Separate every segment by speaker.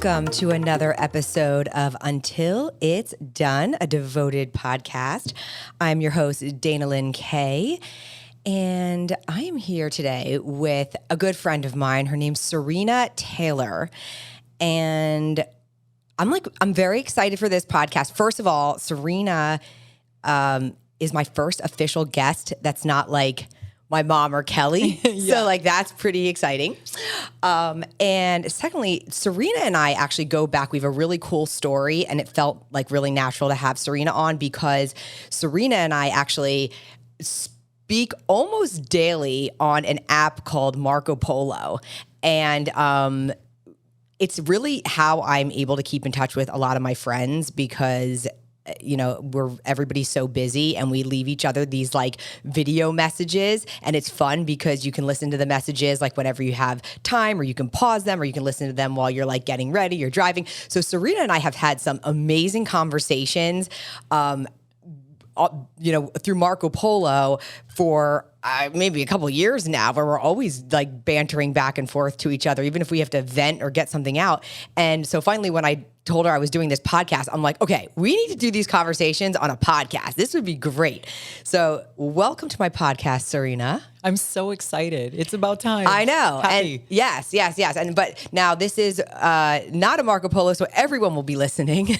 Speaker 1: Welcome to another episode of Until It's Done, a devoted podcast. I'm your host, Dana Lynn Kay, and I am here today with a good friend of mine. Her name's Sarina Taylor, and I'm very excited for this podcast. First of all, Sarina is my first official guest that's not like my mom or Kelly. Yeah. So that's pretty exciting. And secondly, Sarina and I actually go back. We have a really cool story, and it felt like really natural to have Sarina on because Sarina and I actually speak almost daily on an app called Marco Polo. And it's really how I'm able to keep in touch with a lot of my friends because everybody's so busy and we leave each other these video messages, and it's fun because you can listen to the messages whenever you have time, or you can pause them, or you can listen to them while you're getting ready, you're driving. So Sarina and I have had some amazing conversations, through Marco Polo for maybe a couple of years now, where we're always bantering back and forth to each other, even if we have to vent or get something out. And so finally, when I told her I was doing this podcast, I'm like, okay, we need to do these conversations on a podcast. This would be great. So welcome to my podcast, Sarina.
Speaker 2: I'm so excited. It's about time.
Speaker 1: I know.
Speaker 2: Happy.
Speaker 1: And yes. But now this is not a Marco Polo, so everyone will be listening.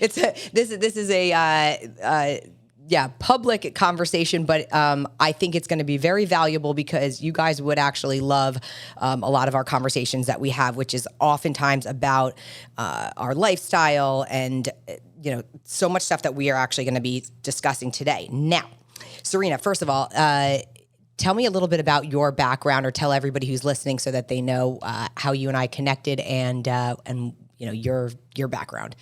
Speaker 1: This is a public conversation, but I think it's going to be very valuable because you guys would actually love a lot of our conversations that we have, which is oftentimes about our lifestyle and so much stuff that we are actually going to be discussing today. Now, Sarina, first of all, tell me a little bit about your background, or tell everybody who's listening so that they know how you and I connected and your background.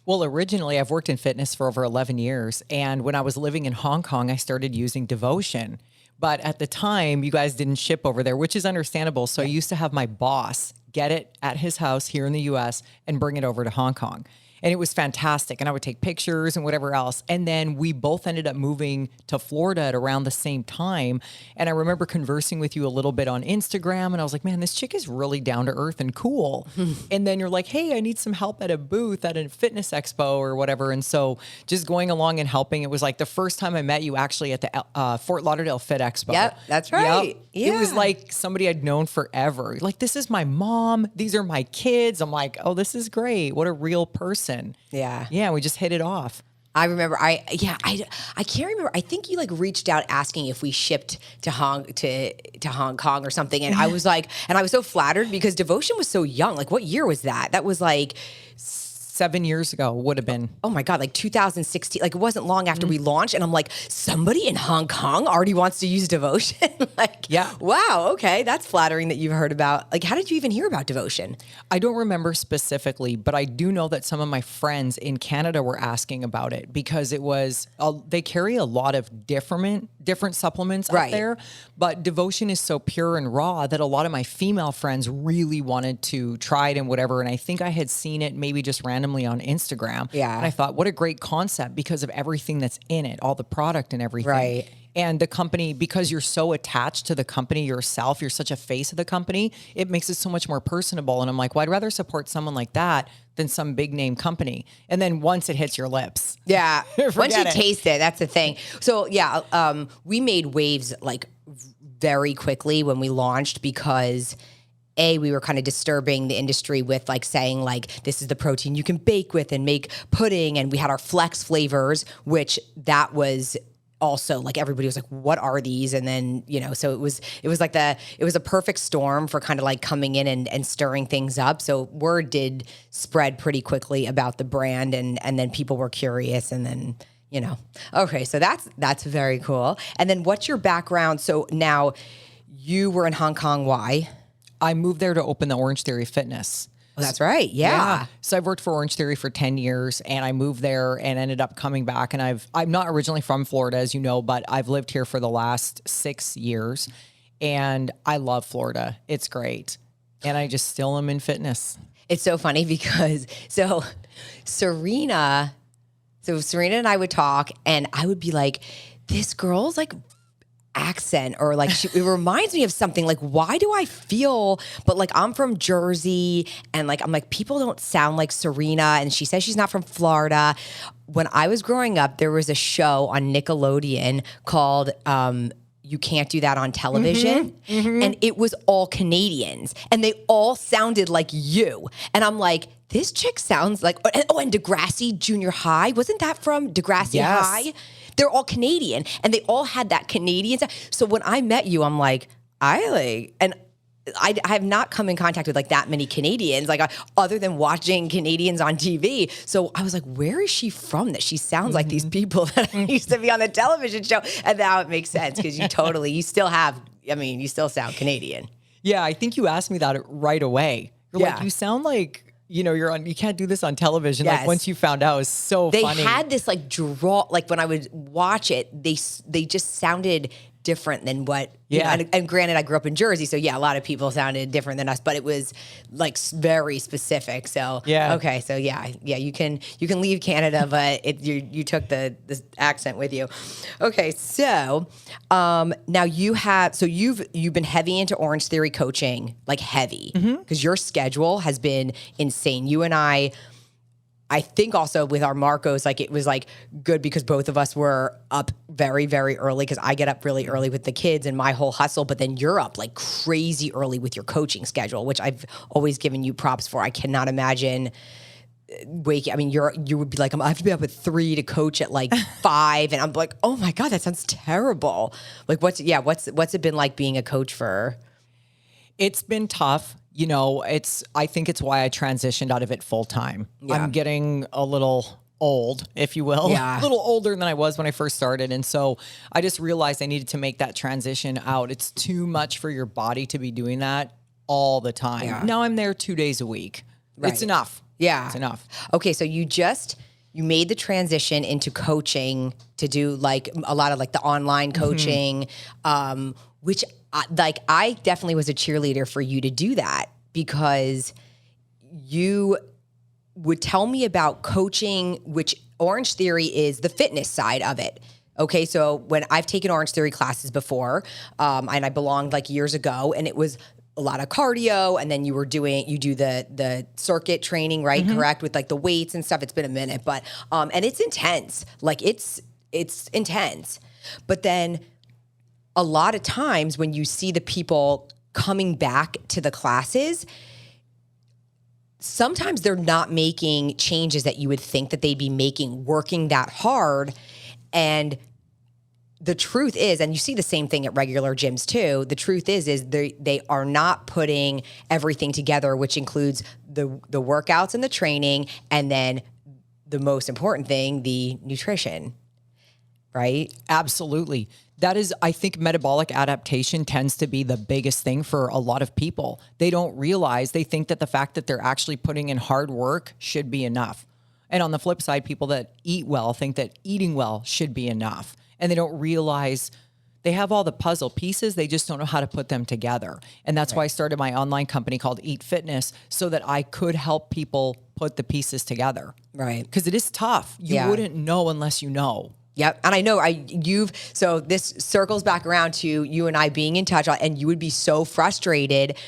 Speaker 2: Well, originally, I've worked in fitness for over 11 years. And when I was living in Hong Kong, I started using Devotion. But at the time, you guys didn't ship over there, which is understandable. So I used to have my boss get it at his house here in the US and bring it over to Hong Kong. And it was fantastic. And I would take pictures and whatever else. And then we both ended up moving to Florida at around the same time. And I remember conversing with you a little bit on Instagram. And I was like, man, this chick is really down to earth and cool. And then you're like, hey, I need some help at a booth at a fitness expo or whatever. And so just going along and helping, it was like the first time I met you actually at the Fort Lauderdale Fit Expo.
Speaker 1: Yep, that's right.
Speaker 2: Yep.
Speaker 1: Yeah.
Speaker 2: It was like somebody I'd known forever. Like, this is my mom. These are my kids. I'm like, oh, this is great. What a real person. Yeah, we just hit it off.
Speaker 1: I remember. I can't remember. I think you reached out asking if we shipped to Hong Kong or something, and I was so flattered because Devotion was so young. What year was that? That was
Speaker 2: 7 years ago would have been.
Speaker 1: Oh my God, 2016. It wasn't long after we launched, and I'm like, somebody in Hong Kong already wants to use Devotion.
Speaker 2: Yeah.
Speaker 1: Wow. Okay, that's flattering that you've heard about. How did you even hear about Devotion?
Speaker 2: I don't remember specifically, but I do know that some of my friends in Canada were asking about it because it was they carry a lot of different supplements out there, but Devotion is so pure and raw that a lot of my female friends really wanted to try it and whatever. And I think I had seen it maybe just randomly on Instagram.
Speaker 1: Yeah.
Speaker 2: And I thought, what a great concept because of everything that's in it, all the product and everything.
Speaker 1: Right.
Speaker 2: And the company, because you're so attached to the company yourself, you're such a face of the company, it makes it so much more personable. And I'm like, well, I'd rather support someone like that than some big name company. And then once it hits your lips.
Speaker 1: Yeah. Once you taste it, that's the thing. So yeah, we made waves very quickly when we launched because we were kind of disturbing the industry with saying this is the protein you can bake with and make pudding. And we had our flex flavors, which that was also everybody was like, what are these? And then, so it was a perfect storm for kind of coming in and stirring things up. So word did spread pretty quickly about the brand, and then people were curious, and then, okay. So that's very cool. And then what's your background? So now you were in Hong Kong. Why?
Speaker 2: I moved there to open the Orange Theory Fitness.
Speaker 1: Oh, that's right. Yeah.
Speaker 2: So I've worked for Orange Theory for 10 years and I moved there and ended up coming back. And I'm not originally from Florida, as you know, but I've lived here for the last 6 years and I love Florida. It's great. And I just still am in fitness.
Speaker 1: It's so funny because Sarina and I would talk and I would be like, this girl's accent, or like it reminds me of something. Like, why do I feel, but like I'm from Jersey, and like I'm like, people don't sound like Sarina, and she says she's not from Florida. When I was growing up, there was a show on Nickelodeon called You Can't Do That on Television. And it was all Canadians, and they all sounded like you. And I'm like, this chick sounds like, and Degrassi Junior High, wasn't that from Degrassi High? They're all Canadian, and they all had that Canadian sound. So when I met you, I'm like, I have not come in contact with like that many Canadians, like other than watching Canadians on TV. So I was like, where is she from that she sounds like these people that I used to be on the television show? And now it makes sense, because you still sound Canadian.
Speaker 2: Yeah, I think you asked me that right away. You're like, you sound like, you can't do this on television.
Speaker 1: Yes.
Speaker 2: Like, once you found out, it was so funny.
Speaker 1: They had this like draw, like when I would watch it, they just sounded different than what, and granted, I grew up in Jersey, so a lot of people sounded different than us, but it was like very specific. So okay, so you can leave Canada, but you took the accent with you. Okay, so now you've been heavy into Orange Theory coaching, like heavy, because your schedule has been insane. You and I think also with our Marcos, like it was like good because both of us were up very, very early, because I get up really early with the kids and my whole hustle, but then you're up like crazy early with your coaching schedule, which I've always given you props for. I cannot imagine waking. I mean, you would be like, I have to be up at 3 to coach at like 5, and I'm like, oh my God, that sounds terrible. Like what's it been like being a coach for?
Speaker 2: It's been tough. I think it's why I transitioned out of it full time. Yeah. I'm getting a little old, if you will, a little older than I was when I first started. And so I just realized I needed to make that transition out. It's too much for your body to be doing that all the time. Yeah. Now I'm there 2 days a week. Right. It's enough. Yeah. It's enough.
Speaker 1: Okay. So you made the transition into coaching to do like a lot of like the online coaching, which I definitely was a cheerleader for you to do that, because you would tell me about coaching, which Orange Theory is the fitness side of it. Okay, so when I've taken Orange Theory classes before, and I belonged like years ago, and it was a lot of cardio, and then you do the circuit training, right? Correct, with like the weights and stuff. It's been a minute, but and it's intense. Like it's intense. But then a lot of times when you see the people coming back to the classes, sometimes they're not making changes that you would think that they'd be making, working that hard. And the truth is, and you see the same thing at regular gyms too, the truth is they are not putting everything together, which includes the workouts and the training, and then the most important thing, the nutrition, right?
Speaker 2: Absolutely. That is, I think metabolic adaptation tends to be the biggest thing for a lot of people. They don't realize, they think that the fact that they're actually putting in hard work should be enough. And on the flip side, people that eat well think that eating well should be enough. And they don't realize they have all the puzzle pieces. They just don't know how to put them together. And that's why I started my online company called EP6, so that I could help people put the pieces together.
Speaker 1: Right.
Speaker 2: Because it is tough. You wouldn't know unless you know.
Speaker 1: Yep. And I know so this circles back around to you and I being in touch, and you would be so frustrated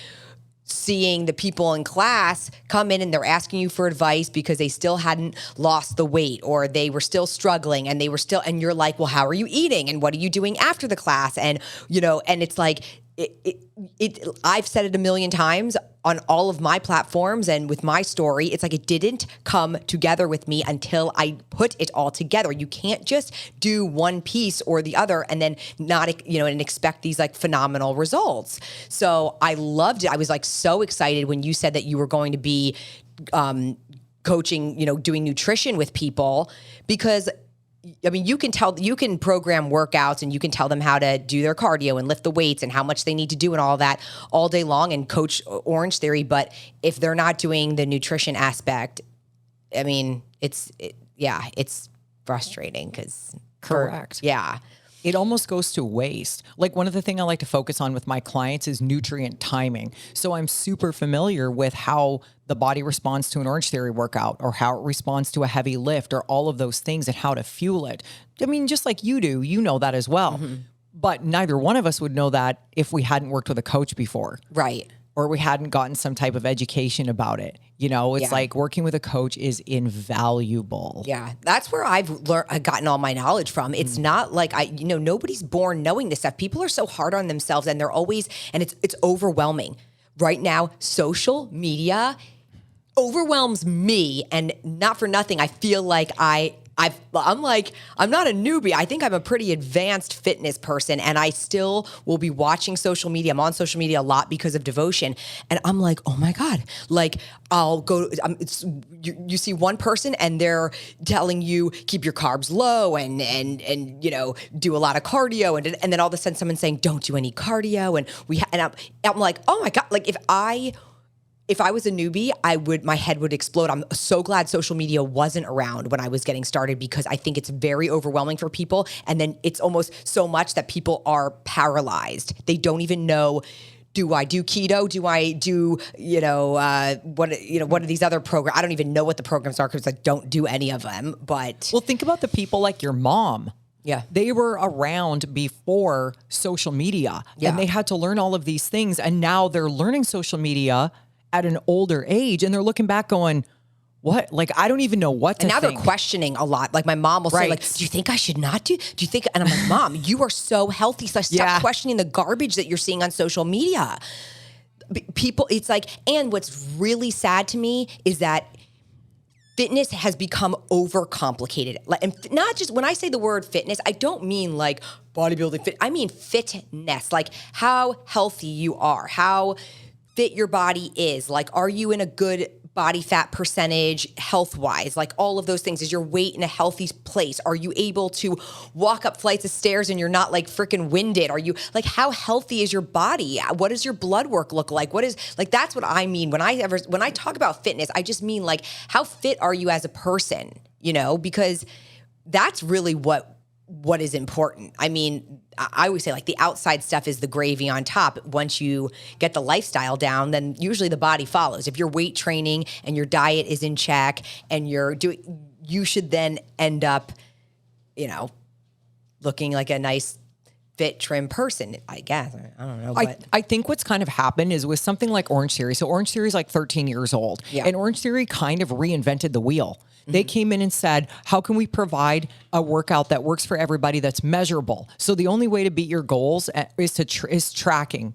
Speaker 1: seeing the people in class come in and they're asking you for advice because they still hadn't lost the weight, or they were still struggling, and and you're like, well, how are you eating? And what are you doing after the class? And, and it's like, I've said it a million times on all of my platforms and with my story. It's like, it didn't come together with me until I put it all together. You can't just do one piece or the other and then not, and expect these like phenomenal results. So I loved it. I was like so excited when you said that you were going to be coaching, doing nutrition with people, because I mean, you can program workouts, and you can tell them how to do their cardio and lift the weights and how much they need to do and all that all day long and coach Orange Theory. But if they're not doing the nutrition aspect, I mean, it's frustrating because
Speaker 2: correct.
Speaker 1: Yeah.
Speaker 2: It almost goes to waste. Like, one of the things I like to focus on with my clients is nutrient timing. So I'm super familiar with how the body responds to an Orange Theory workout, or how it responds to a heavy lift, or all of those things, and how to fuel it. I mean, just like you do, you know that as well. But neither one of us would know that if we hadn't worked with a coach before.
Speaker 1: Right.
Speaker 2: Or we hadn't gotten some type of education about it. It's like working with a coach is invaluable.
Speaker 1: Yeah, that's where I've gotten all my knowledge from. It's not like nobody's born knowing this stuff. People are so hard on themselves, and it's overwhelming. Right now, social media overwhelms me, and not for nothing. I feel like I'm not a newbie. I think I'm a pretty advanced fitness person, and I still will be watching social media. I'm on social media a lot because of devotion, and I'm like, oh my God, like I'll go, you see one person and they're telling you keep your carbs low and do a lot of cardio, and then all of a sudden someone's saying don't do any cardio, and I'm like, oh my God, like if I was a newbie, my head would explode. I'm so glad social media wasn't around when I was getting started, because I think it's very overwhelming for people. And then it's almost so much that people are paralyzed. They don't even know, do I do keto? Do I do, what are these other programs? I don't even know what the programs are because I don't do any of them. But
Speaker 2: well, think about the people like your mom.
Speaker 1: Yeah.
Speaker 2: They were around before social media, and they had to learn all of these things. And now they're learning social media at an older age, and they're looking back going, what? Like, I don't even know what to think.
Speaker 1: And now they're questioning a lot. Like my mom will say, like, do you think I should not do you think? And I'm like, Mom, you are so healthy. So stop questioning the garbage that you're seeing on social media. People, it's like, and what's really sad to me is that fitness has become overcomplicated. And not just, when I say the word fitness, I don't mean like bodybuilding fit. I mean fitness, like how healthy you are, how fit your body is. Like, are you in a good body fat percentage health-wise? Like all of those things. Is your weight in a healthy place? Are you able to walk up flights of stairs and you're not like freaking winded? Are you like, how healthy is your body? What does your blood work look like? What is like, that's what I mean. When I talk about fitness, I just mean like, how fit are you as a person? Because that's really what is important. I mean, I always say like the outside stuff is the gravy on top. Once you get the lifestyle down, then usually the body follows. If you're weight training and your diet is in check and you should then end up, looking like a nice, fit, trim person, I guess. I don't know. But
Speaker 2: I think what's kind of happened is with something like Orange Theory. So Orange Theory is like 13 years old. Yeah. And Orange Theory kind of reinvented the wheel. They came in and said, how can we provide a workout that works for everybody that's measurable? So the only way to beat your goals is tracking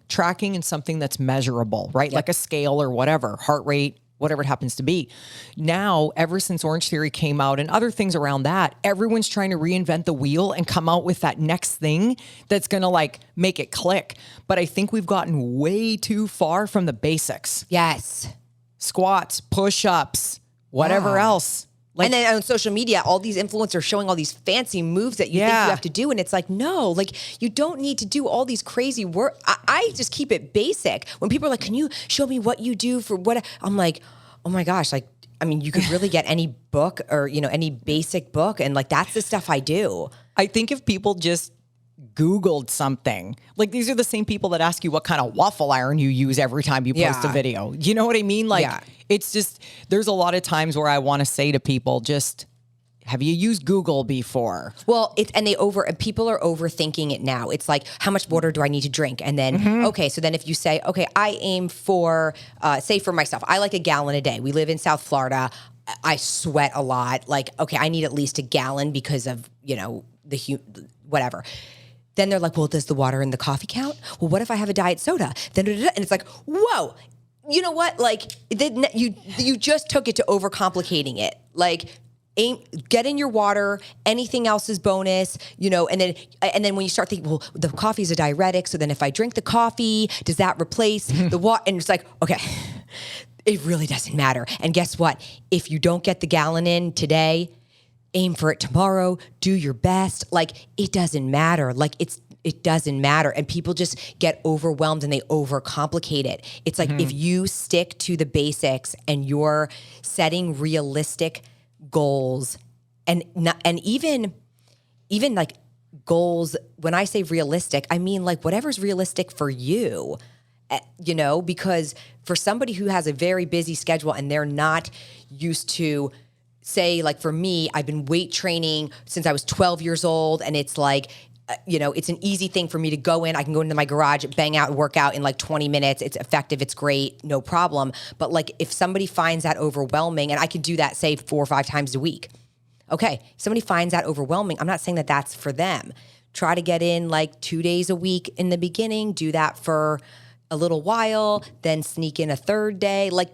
Speaker 2: in something that's measurable, right? Yep. Like a scale or whatever, heart rate, whatever it happens to be. Now, ever since Orange Theory came out and other things around that, everyone's trying to reinvent the wheel and come out with that next thing that's going to like make it click. But I think we've gotten way too far from the basics.
Speaker 1: Yes.
Speaker 2: Squats, push-ups, whatever else.
Speaker 1: And then on social media, all these influencers showing all these fancy moves that you think you have to do. And it's like, no, like you don't need to do all these crazy work. I just keep it basic. When people are like, can you show me what you do for what? I'm like, oh my gosh, like, I mean, you could really get any book or, any basic book. And like, that's the stuff I do.
Speaker 2: I think if people just Googled something, like these are the same people that ask you what kind of waffle iron you use every time you post a video. You know what I mean? Like, it's just, there's a lot of times where I want to say to people, just, have you used Google before?
Speaker 1: Well, people are overthinking it now. It's like, how much water do I need to drink? And then, okay, so then if you say, okay, I aim for, say for myself, I like a gallon a day. We live in South Florida. I sweat a lot. Like, okay, I need at least a gallon because of, whatever. Then they're like, well, does the water in the coffee count? Well, what if I have a diet soda? Then, and it's like, whoa, you know what? Like, you just took it to overcomplicating it. Like, get in your water. Anything else is bonus, and then when you start thinking, well, the coffee is a diuretic. So then if I drink the coffee, does that replace the water? And it's like, okay, it really doesn't matter. And guess what? If you don't get the gallon in today, aim for it tomorrow, do your best. Like, it doesn't matter. Like, it doesn't matter. And people just get overwhelmed and they overcomplicate it. It's like, if you stick to the basics and you're setting realistic goals and even like goals, when I say realistic, I mean like whatever's realistic for you, because for somebody who has a very busy schedule and they're not used to, say, like for me, I've been weight training since I was 12 years old. And it's like, it's an easy thing for me to go in. I can go into my garage, bang out and work out in like 20 minutes. It's effective. It's great. No problem. But like if somebody finds that overwhelming, and I could do that, say 4 or 5 times a week. Okay. If somebody finds that overwhelming, I'm not saying that that's for them. Try to get in like 2 days a week in the beginning, do that for a little while, then sneak in a third day. Like,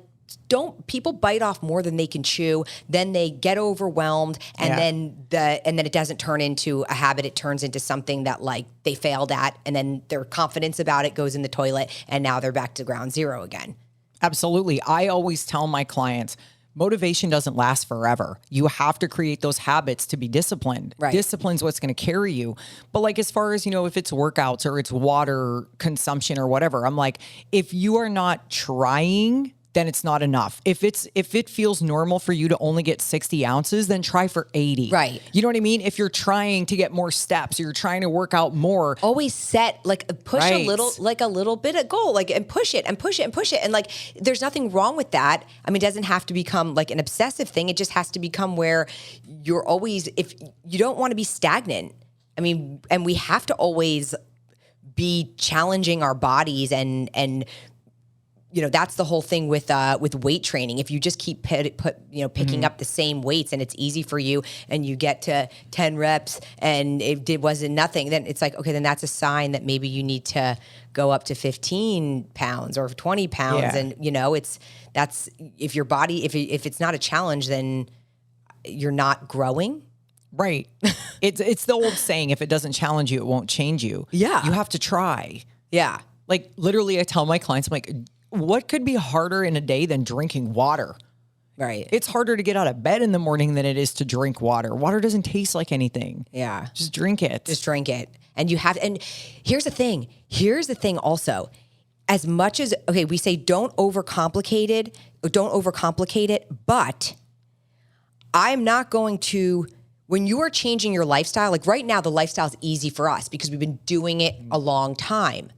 Speaker 1: people bite off more than they can chew, then they get overwhelmed, and then it doesn't turn into a habit. It turns into something that like they failed at, and then their confidence about it goes in the toilet, and now they're back to ground zero again.
Speaker 2: Absolutely. I always tell my clients, motivation doesn't last forever. You have to create those habits to be disciplined.
Speaker 1: Right.
Speaker 2: Discipline's what's going to carry you. But like, as far as, if it's workouts or it's water consumption or whatever, I'm like, if you are not trying, then it's not enough. If it feels normal for you to only get 60 ounces, then try for 80.
Speaker 1: Right.
Speaker 2: You know what I mean? If you're trying to get more steps or you're trying to work out more,
Speaker 1: always set like push
Speaker 2: Right.
Speaker 1: a little bit of goal, like, and push it and push it and push it. And like, there's nothing wrong with that. I mean, it doesn't have to become like an obsessive thing. It just has to become where you're always, if you don't want to be stagnant. I mean, and we have to always be challenging our bodies and that's the whole thing with weight training. If you just keep picking up the same weights and it's easy for you and you get to 10 reps and it wasn't nothing, then it's like, okay, then that's a sign that maybe you need to go up to 15 pounds or 20 pounds.
Speaker 2: Yeah.
Speaker 1: And that's if your body, if it's not a challenge, then you're not growing.
Speaker 2: right. It's the old saying, if it doesn't challenge you, it won't change you.
Speaker 1: Yeah.
Speaker 2: You have to try.
Speaker 1: Yeah.
Speaker 2: Like literally I tell my clients, I'm like, what could be harder in a day than drinking water?
Speaker 1: Right.
Speaker 2: It's harder to get out of bed in the morning than it is to drink water. Water doesn't taste like anything.
Speaker 1: Yeah.
Speaker 2: Just drink it.
Speaker 1: Just drink it. And here's the thing. Here's the thing also. As much as, okay, we say don't overcomplicate it, but I'm not going to, when you are changing your lifestyle, like right now, the lifestyle is easy for us because we've been doing it a long time.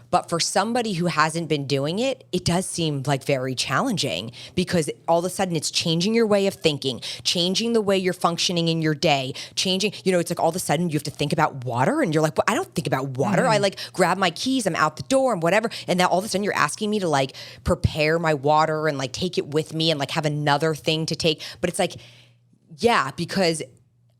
Speaker 1: But for somebody who hasn't been doing it, it does seem like very challenging because all of a sudden it's changing your way of thinking, changing the way you're functioning in your day, changing, it's like all of a sudden you have to think about water and you're like, well, I don't think about water. I like grab my keys, I'm out the door and whatever. And now all of a sudden you're asking me to like prepare my water and like take it with me and like have another thing to take. But it's like, yeah, because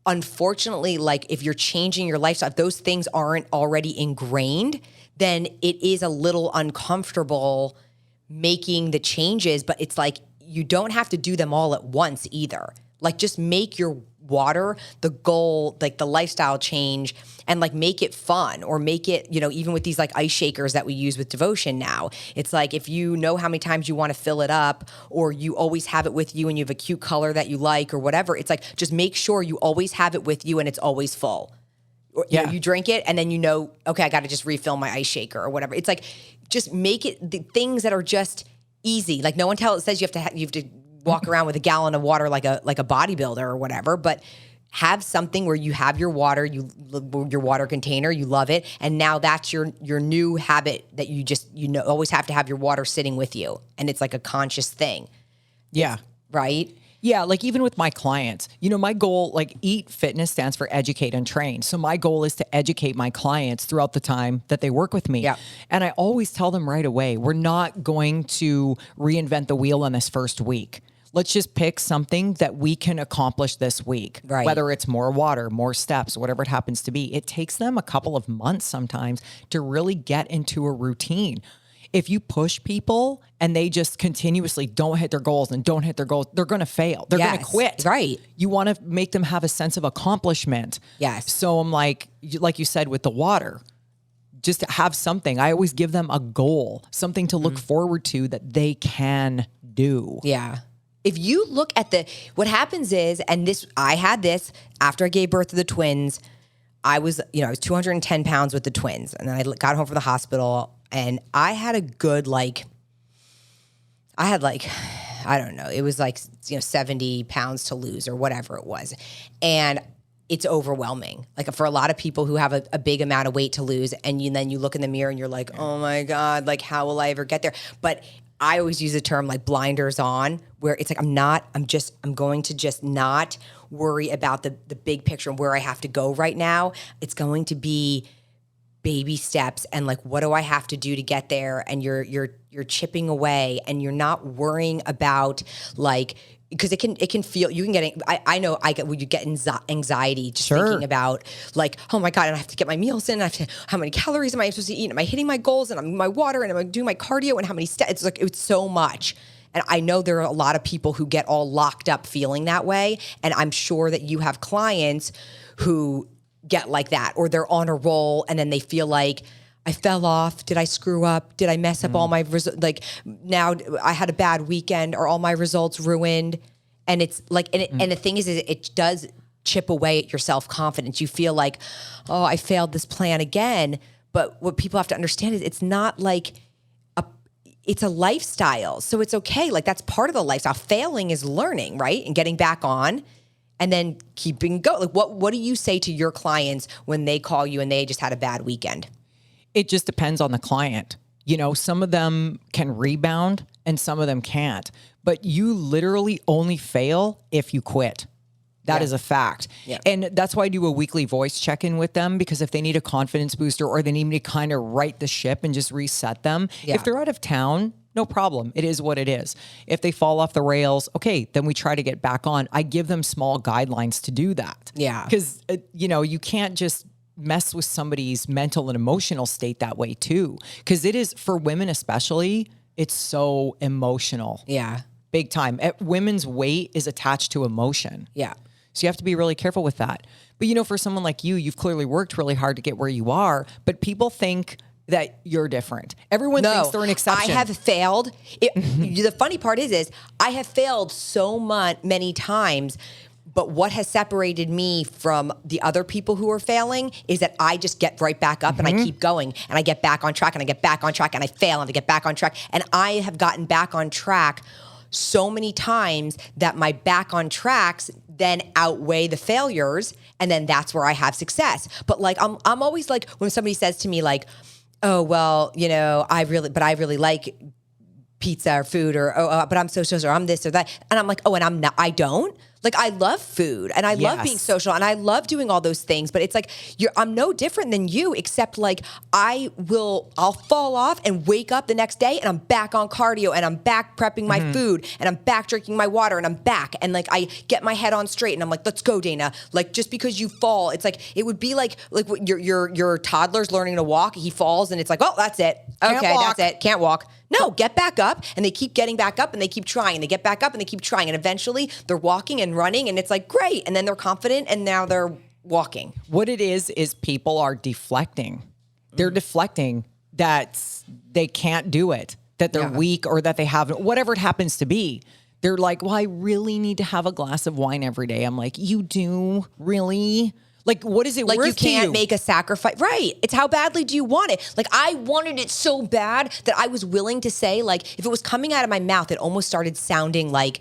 Speaker 1: unfortunately, like if you're changing your lifestyle, if those things aren't already ingrained, then it is a little uncomfortable making the changes, but it's like you don't have to do them all at once either. Like just make your water the goal, like the lifestyle change, and like make it fun or make it, even with these like ice shakers that we use with Devotion now. It's like if you know how many times you want to fill it up or you always have it with you and you have a cute color that you like or whatever, it's like just make sure you always have it with you and it's always full. Or, you drink it and then okay, I got to just refill my ice shaker or whatever. It's like, just make it the things that are just easy. Like no one says you have to walk around with a gallon of water like a bodybuilder or whatever, but have something where you have your water, your water container, you love it. And now that's your new habit that you just, always have to have your water sitting with you. And it's like a conscious thing.
Speaker 2: Yeah.
Speaker 1: Right?
Speaker 2: Yeah, like even with my clients, my goal, like EAT Fitness stands for educate and train. So my goal is to educate my clients throughout the time that they work with me.
Speaker 1: Yeah.
Speaker 2: And I always tell them right away, we're not going to reinvent the wheel in this first week. Let's just pick something that we can accomplish this week.
Speaker 1: Right.
Speaker 2: Whether it's more water, more steps, whatever it happens to be. It takes them a couple of months sometimes to really get into a routine. If you push people and they just continuously don't hit their goals, they're going to fail. They're going to quit.
Speaker 1: Right.
Speaker 2: You want to make them have a sense of accomplishment.
Speaker 1: Yes.
Speaker 2: So I'm like you said with the water, just have something. I always give them a goal, something to look forward to that they can do.
Speaker 1: Yeah. If you look at what happens is, and I had this after I gave birth to the twins, I was 210 pounds with the twins and then I got home from the hospital. And I had a good, I don't know, it was 70 pounds to lose or whatever it was. And it's overwhelming. Like for a lot of people who have a big amount of weight to lose and then you look in the mirror and you're like, oh my God, like how will I ever get there? But I always use the term like blinders on where it's like, I'm going to just not worry about the big picture and where I have to go right now. It's going to be baby steps and like, what do I have to do to get there? And you're chipping away, and you're not worrying about like, because it can feel, you can get, I know I get, when you get anxiety just thinking about like, oh my God, and I have to get my meals in. How many calories am I supposed to eat? Am I hitting my goals? And I'm my water, and am I doing my cardio, and how many steps? It's like, it's so much. And I know there are a lot of people who get all locked up feeling that way. And I'm sure that you have clients who get like that, or they're on a roll and then they feel like, I fell off. Did I screw up? Did I mess up all my results? Like, now I had a bad weekend. Are all my results ruined? And it's like, and the thing is it does chip away at your self-confidence. You feel like, oh, I failed this plan again. But what people have to understand is it's not like it's a lifestyle. So it's okay. Like, that's part of the lifestyle. Failing is learning, right? And getting back on and then keeping going. Like, what do you say to your clients when they call you and they just had a bad weekend?
Speaker 2: It just depends on the client. You know, some of them can rebound and some of them can't. But you literally only fail if you quit. That is a fact. Yeah. And that's why I do a weekly voice check-in with them, because if they need a confidence booster or they need me to kind of right the ship and just reset them, if they're out of town, no problem. It is what it is. If they fall off the rails, okay, then we try to get back on. I give them small guidelines to do that.
Speaker 1: Yeah.
Speaker 2: Because, you know, you can't just mess with somebody's mental and emotional state that way too. Because it is, for women especially, it's so emotional.
Speaker 1: Yeah.
Speaker 2: Big time. Women's weight is attached to emotion.
Speaker 1: Yeah.
Speaker 2: So you have to be really careful with that. But, you know, for someone like you, you've clearly worked really hard to get where you are, but people think that you're different. Everyone thinks they're an exception.
Speaker 1: I have failed. The funny part is I have failed so many times, but what has separated me from the other people who are failing is that I just get right back up and I keep going, and I get back on track, and I get back on track, and I fail and I get back on track. And I have gotten back on track so many times that my back on tracks then outweigh the failures, and then that's where I have success. But like, I'm always like, when somebody says to me like, oh, well, you know, I really like pizza or food, or but I'm so or I'm this or that, and I'm like, oh, and I don't. Like, I love food and I love being social and I love doing all those things, but it's like, I'm no different than you, except like I'll fall off and wake up the next day and I'm back on cardio and I'm back prepping my food and I'm back drinking my water and I'm back, and like I get my head on straight and I'm like, let's go, Dana. Like, just because you fall, it's like, it would be like your toddler's learning to walk. He falls and it's like, oh, that's it. Okay, that's it. Can't walk. No, get back up. And they keep getting back up and they keep trying, and they get back up and they keep trying. And eventually they're walking and running, and it's like, great. And then they're confident and now they're walking.
Speaker 2: What it is people are deflecting. They're deflecting that they can't do it, that they're weak, or that they haven't, whatever it happens to be. They're like, well, I really need to have a glass of wine every day. I'm like, you do? Really? Like, what is it worth to you?
Speaker 1: Like, you can't make a sacrifice. Right. It's how badly do you want it? Like, I wanted it so bad that I was willing to say, like, if it was coming out of my mouth, it almost started sounding like,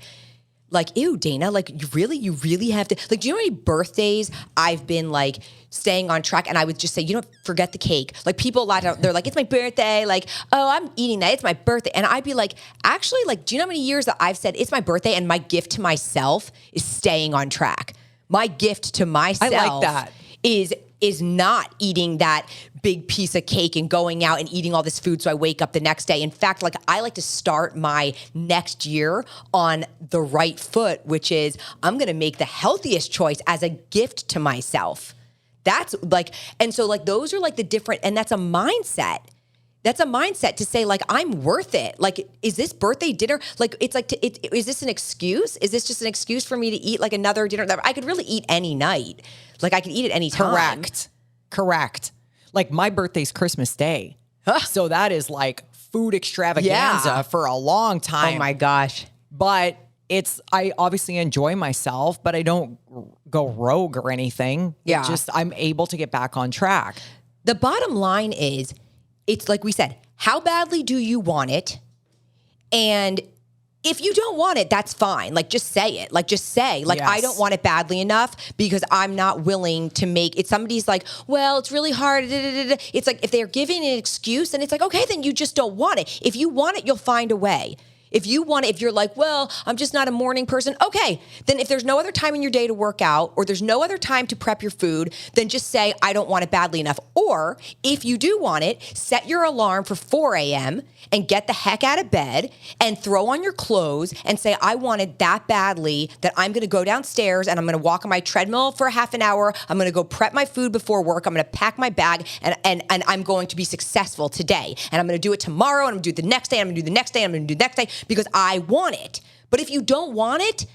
Speaker 1: ew, Dana, like, you really have to, like, do you know how many birthdays I've been like staying on track? And I would just say, you know, forget the cake. Like, people a lot of, they're like, it's my birthday. Like, oh, I'm eating that. It's my birthday. And I'd be like, actually, like, do you know how many years that I've said it's my birthday, and my gift to myself is staying on track? My gift to myself,
Speaker 2: I like that,
Speaker 1: is not eating that big piece of cake and going out and eating all this food so I wake up the next day. In fact, like, I like to start my next year on the right foot, which is I'm going to make the healthiest choice as a gift to myself. That's like, and so like, those are like the different, and that's a mindset. That's a mindset to say, like, I'm worth it. Like, is this birthday dinner? Like, it's like, is this an excuse? Is this just an excuse for me to eat like another dinner? I could really eat any night. Like, I could eat it any time.
Speaker 2: Correct. Like, my birthday's Christmas Day. So that is like food extravaganza for a long time.
Speaker 1: Oh my gosh.
Speaker 2: But I obviously enjoy myself, but I don't go rogue or anything.
Speaker 1: Yeah.
Speaker 2: It's just, I'm able to get back on track.
Speaker 1: The bottom line is, it's like we said, how badly do you want it? And if you don't want it, that's fine. Like, just say it. Like, just say, like, I don't want it badly enough because I'm not willing to make it. Somebody's like, well, it's really hard. It's like, if they're giving an excuse, and it's like, okay, then you just don't want it. If you want it, you'll find a way. If you're like, well, I'm just not a morning person. Okay. Then if there's no other time in your day to work out or there's no other time to prep your food, then just say, I don't want it badly enough. Or if you do want it, set your alarm for 4 a.m. and get the heck out of bed and throw on your clothes and say, I want it that badly that I'm going to go downstairs and I'm going to walk on my treadmill for a half an hour. I'm going to go prep my food before work. I'm going to pack my bag and I'm going to be successful today. And I'm going to do it tomorrow and I'm going to do it the next day. I'm going to do the next day. I'm going to do the next day because I want it. But if you don't want it,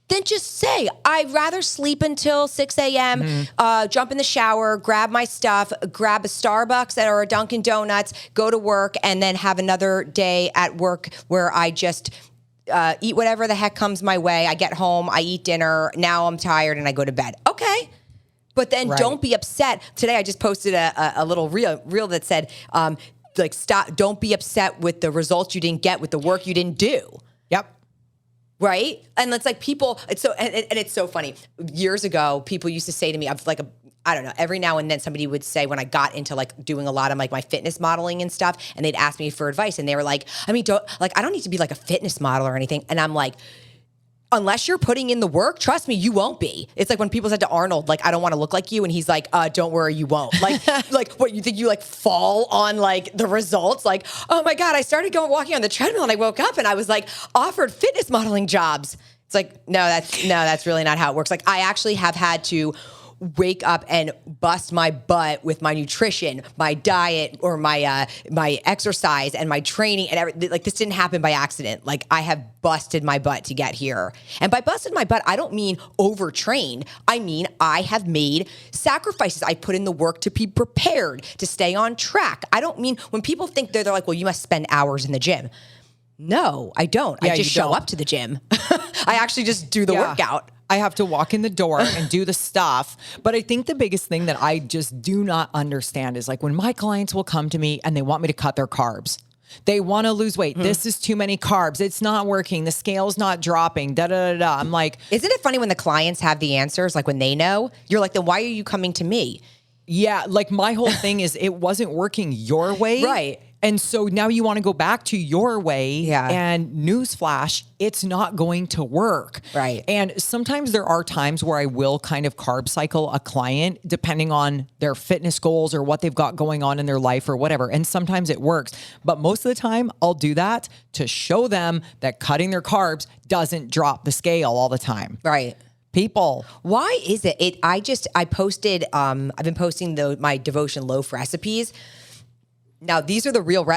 Speaker 1: then just say, I'd rather sleep until 6 a.m., jump in the shower, grab my stuff, grab a Starbucks or a Dunkin' Donuts, go to work, and then have another day at work where I just eat whatever the heck comes my way. I get home, I eat dinner, now I'm tired, and I go to bed. Okay. But then don't be upset. Today I just posted a little reel that said, stop, don't be upset with the results you didn't get with the work you didn't do.
Speaker 2: Yep.
Speaker 1: Right? And it's like people, it's so funny. Years ago, people used to say to me, I don't know, every now and then somebody would say when I got into like doing a lot of like my fitness modeling and stuff, and they'd ask me for advice and they were like, I don't need to be like a fitness model or anything. And I'm like, unless you're putting in the work, trust me, you won't be. It's like when people said to Arnold, like, I don't want to look like you. And he's like, don't worry, you won't. Like what, you think you like fall on like the results? Like, oh my God, I started walking on the treadmill and I woke up and I was like offered fitness modeling jobs. It's like, no, that's really not how it works. Like I actually have had to wake up and bust my butt with my nutrition, my diet, or my exercise and my training and everything. Like this didn't happen by accident. Like I have busted my butt to get here. And by busted my butt, I don't mean overtrained. I mean, I have made sacrifices. I put in the work to be prepared, to stay on track. I don't mean when people think they're like, well, you must spend hours in the gym. No, I don't.
Speaker 2: Yeah,
Speaker 1: I just show up to the gym. I actually just do the workout.
Speaker 2: I have to walk in the door and do the stuff. But I think the biggest thing that I just do not understand is like when my clients will come to me and they want me to cut their carbs. They want to lose weight. This is too many carbs. It's not working. The scale's not dropping. Da da da da. I'm like,
Speaker 1: isn't it funny when the clients have the answers? Like when they know, you're like, then why are you coming to me?
Speaker 2: Yeah, like my whole thing is it wasn't working your way.
Speaker 1: Right.
Speaker 2: And so now you want to go back to your way.
Speaker 1: Yeah.
Speaker 2: And newsflash, it's not going to work.
Speaker 1: Right.
Speaker 2: And sometimes there are times where I will kind of carb cycle a client depending on their fitness goals or what they've got going on in their life or whatever. And sometimes it works. But most of the time I'll do that to show them that cutting their carbs doesn't drop the scale all the time.
Speaker 1: Right.
Speaker 2: People.
Speaker 1: Why is it? I posted, I've been posting my devotion loaf recipes. Now, these are the real,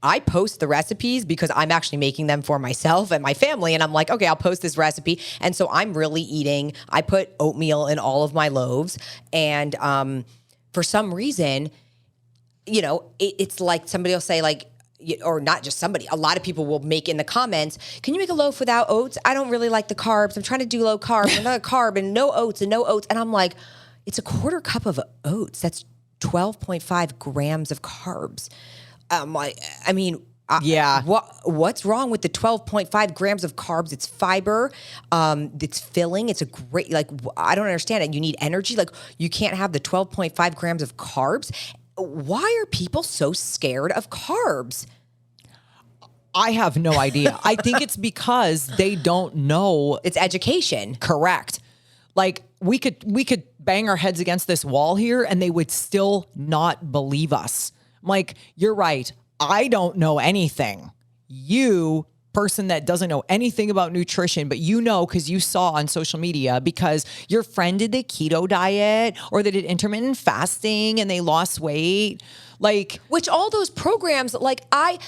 Speaker 1: I post the recipes because I'm actually making them for myself and my family. And I'm like, okay, I'll post this recipe. And so I'm really I put oatmeal in all of my loaves. And for some reason, it's like somebody will say like, or not just somebody, a lot of people will make in the comments, can you make a loaf without oats? I don't really like the carbs. I'm trying to do low carb, another carb and no oats and no oats. And I'm like, it's a quarter cup of oats. That's 12.5 grams of carbs.
Speaker 2: Yeah.
Speaker 1: What's wrong with the 12.5 grams of carbs? It's fiber. It's filling. It's a great, I don't understand it. You need energy. Like you can't have the 12.5 grams of carbs. Why are people so scared of carbs?
Speaker 2: I have no idea. I think it's because they don't know.
Speaker 1: It's education.
Speaker 2: Correct. Like we could bang our heads against this wall here and they would still not believe us. I'm like, you're right. I don't know anything. You, person that doesn't know anything about nutrition, but because you saw on social media because your friend did the keto diet or they did intermittent fasting and they lost weight.
Speaker 1: Which all those programs, like I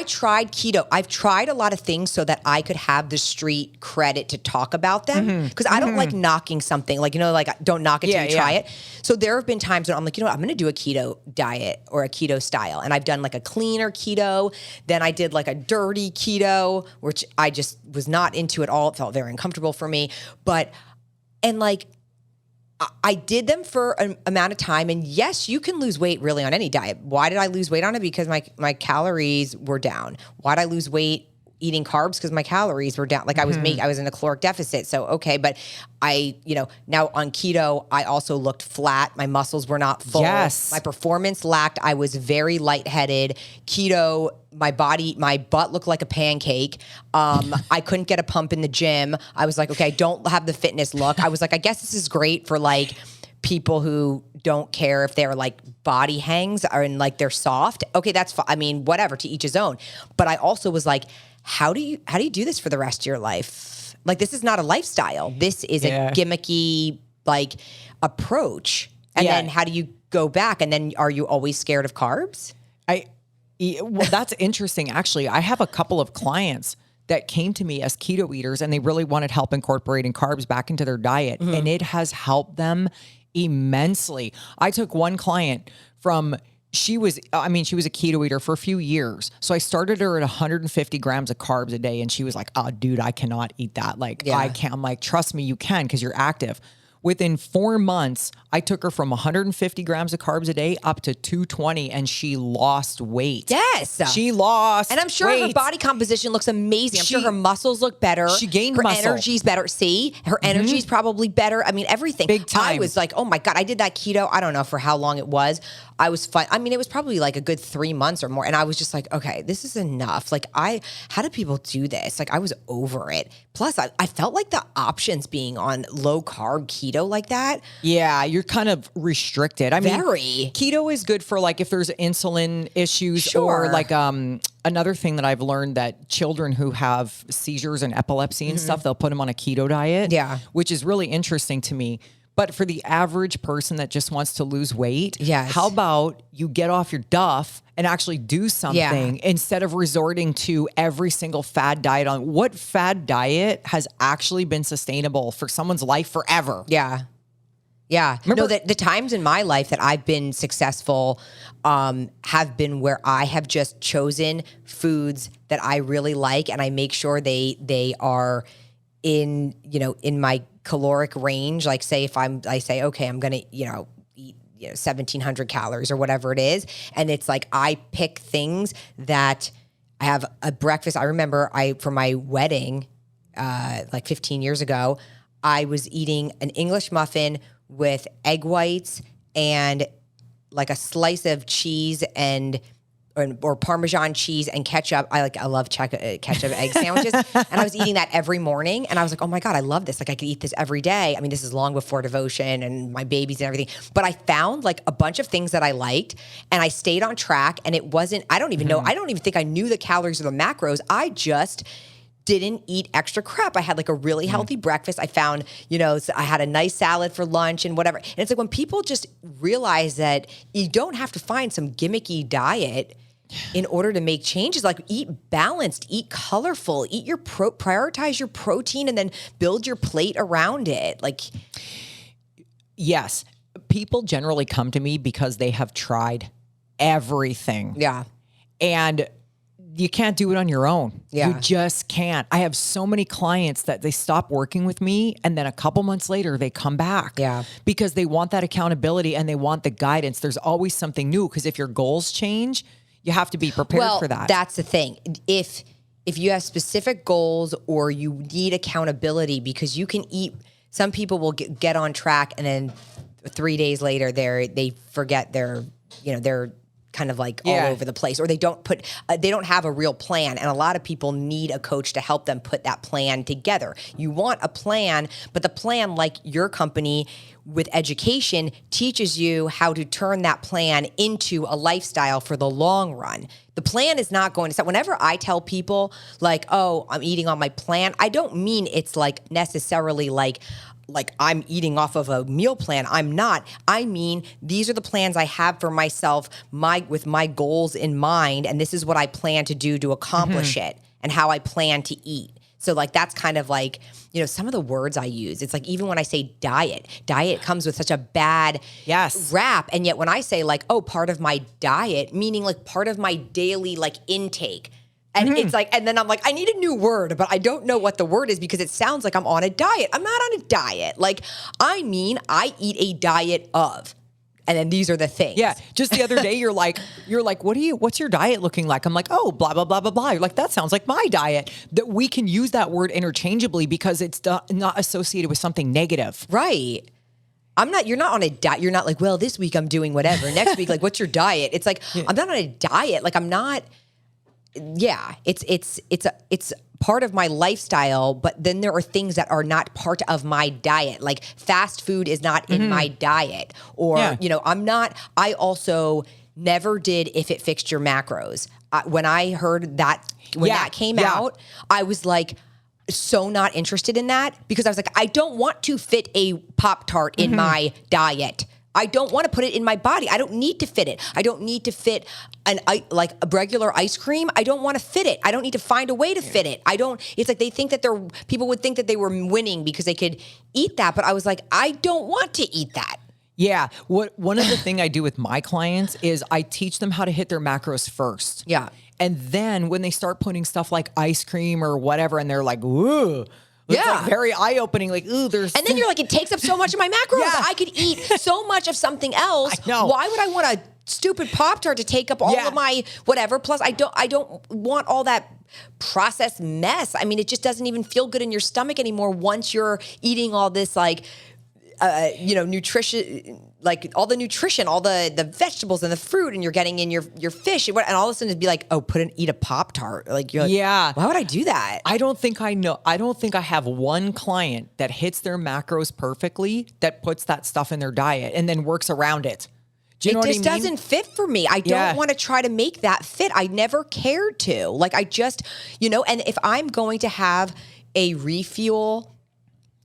Speaker 1: tried keto. I've tried a lot of things so that I could have the street credit to talk about them. Because I don't like knocking something. Don't knock it till you try it. So there have been times when I'm like, I'm going to do a keto diet or a keto style. And I've done like a cleaner keto. Then I did like a dirty keto, which I just was not into at all. It felt very uncomfortable for me. I did them for an amount of time. And yes, you can lose weight really on any diet. Why did I lose weight on it? Because my calories were down. Why did I lose weight eating carbs because my calories were down. Like I was in a caloric deficit. So, okay. But now on keto, I also looked flat. My muscles were not full.
Speaker 2: Yes.
Speaker 1: My performance lacked. I was very lightheaded. Keto, my butt looked like a pancake. I couldn't get a pump in the gym. I was like, okay, I don't have the fitness look. I was like, I guess this is great for like people who don't care if their like body hangs or and like they're soft. Okay, that's fine. I mean, whatever, to each his own. But I also was like, how do you do this for the rest of your life? Like, this is not a lifestyle. This is a gimmicky like approach. And then how do you go back? And then are you always scared of carbs?
Speaker 2: Well, that's interesting. Actually, I have a couple of clients that came to me as keto eaters and they really wanted help incorporating carbs back into their diet. And it has helped them immensely. I took one client she was a keto eater for a few years. So I started her at 150 grams of carbs a day. And she was like, oh, dude, I cannot eat that. Like, I can't. I'm like, trust me, you can, because you're active. Within 4 months, I took her from 150 grams of carbs a day up to 220, and she lost weight.
Speaker 1: Yes.
Speaker 2: She lost
Speaker 1: And I'm sure
Speaker 2: weight.
Speaker 1: her body composition looks amazing. I'm sure her muscles look better.
Speaker 2: She gained
Speaker 1: her
Speaker 2: muscle.
Speaker 1: Her energy's better. See? Her energy's probably better. I mean, everything.
Speaker 2: Big time.
Speaker 1: I was like, oh my God, I did that keto. I don't know for how long it was. I was fine. I mean, it was probably like a good 3 months or more. And I was just like, okay, this is enough. Like how do people do this? Like I was over it. Plus I felt like the options being on low carb keto like that.
Speaker 2: Yeah, you're kind of restricted. I mean,
Speaker 1: Very.
Speaker 2: Keto is good for like if there's insulin issues
Speaker 1: Sure.
Speaker 2: or like another thing that I've learned that children who have seizures and epilepsy and stuff, they'll put them on a keto diet.
Speaker 1: Yeah.
Speaker 2: Which is really interesting to me. But for the average person that just wants to lose weight,
Speaker 1: Yes.
Speaker 2: how about you get off your duff and actually do something instead of resorting to every single fad diet on what fad diet has actually been sustainable for someone's life forever?
Speaker 1: Yeah. Yeah.
Speaker 2: Remember,
Speaker 1: the times in my life that I've been successful have been where I have just chosen foods that I really like, and I make sure they are in my caloric range. Like say if I say, okay, I'm going to, eat 1,700 calories or whatever it is. And it's like, I pick things that I have a breakfast. I remember for my wedding, like 15 years ago, I was eating an English muffin with egg whites and like a slice of cheese or Parmesan cheese and ketchup. I love ketchup egg sandwiches. And I was eating that every morning. And I was like, oh my God, I love this. Like I could eat this every day. I mean, this is long before devotion and my babies and everything. But I found like a bunch of things that I liked and I stayed on track. And it wasn't, I don't even know, I don't even think I knew the calories or the macros. I just didn't eat extra crap. I had like a really healthy breakfast. I found, I had a nice salad for lunch and whatever. And it's like when people just realize that you don't have to find some gimmicky diet in order to make changes, like eat balanced, eat colorful, prioritize your protein and then build your plate around it. Like,
Speaker 2: yes, people generally come to me because they have tried everything.
Speaker 1: Yeah.
Speaker 2: And you can't do it on your own.
Speaker 1: Yeah.
Speaker 2: You just can't. I have so many clients that they stop working with me and then a couple months later they come back.
Speaker 1: Yeah.
Speaker 2: Because they want that accountability and they want the guidance. There's always something new because if your goals change, you have to be prepared for that.
Speaker 1: That's the thing. If you have specific goals or you need accountability, because you can eat, some people will get on track and then 3 days later they forget they're kind of like all over the place, or they don't have a real plan. And a lot of people need a coach to help them put that plan together. You want a plan, but the plan, like your company with education, teaches you how to turn that plan into a lifestyle for the long run. The plan is not going to stop. Whenever I tell people like, oh, I'm eating on my plan, I don't mean it's like necessarily like I'm eating off of a meal plan. I'm not. I mean, these are the plans I have for myself, with my goals in mind, and this is what I plan to do to accomplish it and how I plan to eat. So like that's kind of like, some of the words I use. It's like even when I say diet comes with such a bad rap. And yet when I say like, oh, part of my diet, meaning like part of my daily like intake. And it's like, and then I'm like, I need a new word, but I don't know what the word is because it sounds like I'm on a diet. I'm not on a diet. Like, I mean, I eat a diet of. And then these are the things.
Speaker 2: Yeah. Just the other day, you're like, what's your diet looking like? I'm like, oh, blah, blah, blah, blah, blah. You're like, that sounds like my diet. That we can use that word interchangeably because it's not associated with something negative.
Speaker 1: Right. You're not on a diet. You're not like, well, this week I'm doing whatever. Next week, like, what's your diet? It's like, I'm not on a diet. Like, I'm not, it's part of my lifestyle, but then there are things that are not part of my diet. Like fast food is not in my diet, or, I also never did if it fixed your macros. When I heard that, that came out, I was like, so not interested in that, because I was like, I don't want to fit a Pop-Tart in my diet. I don't want to put it in my body. I don't need to fit it. I don't need to fit like a regular ice cream. I don't want to fit it. I don't need to find a way to fit it. It's like they think that people would think that they were winning because they could eat that. But I was like, I don't want to eat that.
Speaker 2: Yeah. One of the things I do with my clients is I teach them how to hit their macros first.
Speaker 1: Yeah.
Speaker 2: And then when they start putting stuff like ice cream or whatever, and they're like, ooh. It's like very eye-opening, like, ooh, there's...
Speaker 1: And then you're like, it takes up so much of my macros. Yeah. I could eat so much of something else.
Speaker 2: I know.
Speaker 1: Why would I want a stupid Pop-Tart to take up all of my whatever? Plus, I don't want all that processed mess. I mean, it just doesn't even feel good in your stomach anymore once you're eating all this, like... nutrition, like all the nutrition, all the vegetables and the fruit, and you're getting in your fish, and all of a sudden it'd be like, oh, eat a Pop-Tart. Like, you're like, why would I do that?
Speaker 2: I don't think I have one client that hits their macros perfectly that puts that stuff in their diet and then works around it. Do you know what I mean?
Speaker 1: It just doesn't fit for me. I don't want to try to make that fit. I never cared to. Like, I just, and if I'm going to have a refuel,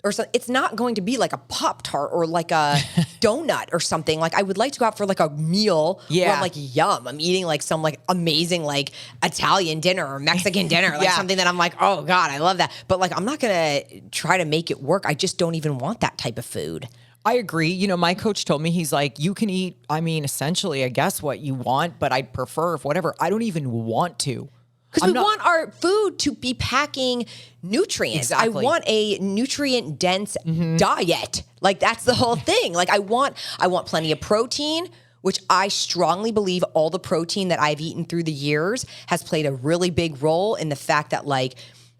Speaker 1: or so, it's not going to be like a Pop-Tart or like a donut or something. Like, I would like to go out for like a meal where I'm like, yum, I'm eating like some like amazing like Italian dinner or Mexican dinner, like something that I'm like, oh God, I love that. But like, I'm not going to try to make it work. I just don't even want that type of food.
Speaker 2: I agree. My coach told me, he's like, you can eat, essentially, I guess what you want, but I'd prefer if whatever. I don't even want to.
Speaker 1: Because we want our food to be packing nutrients.
Speaker 2: Exactly.
Speaker 1: I want a nutrient-dense diet. Like, that's the whole thing. Like, I want plenty of protein, which I strongly believe all the protein that I've eaten through the years has played a really big role in the fact that, like,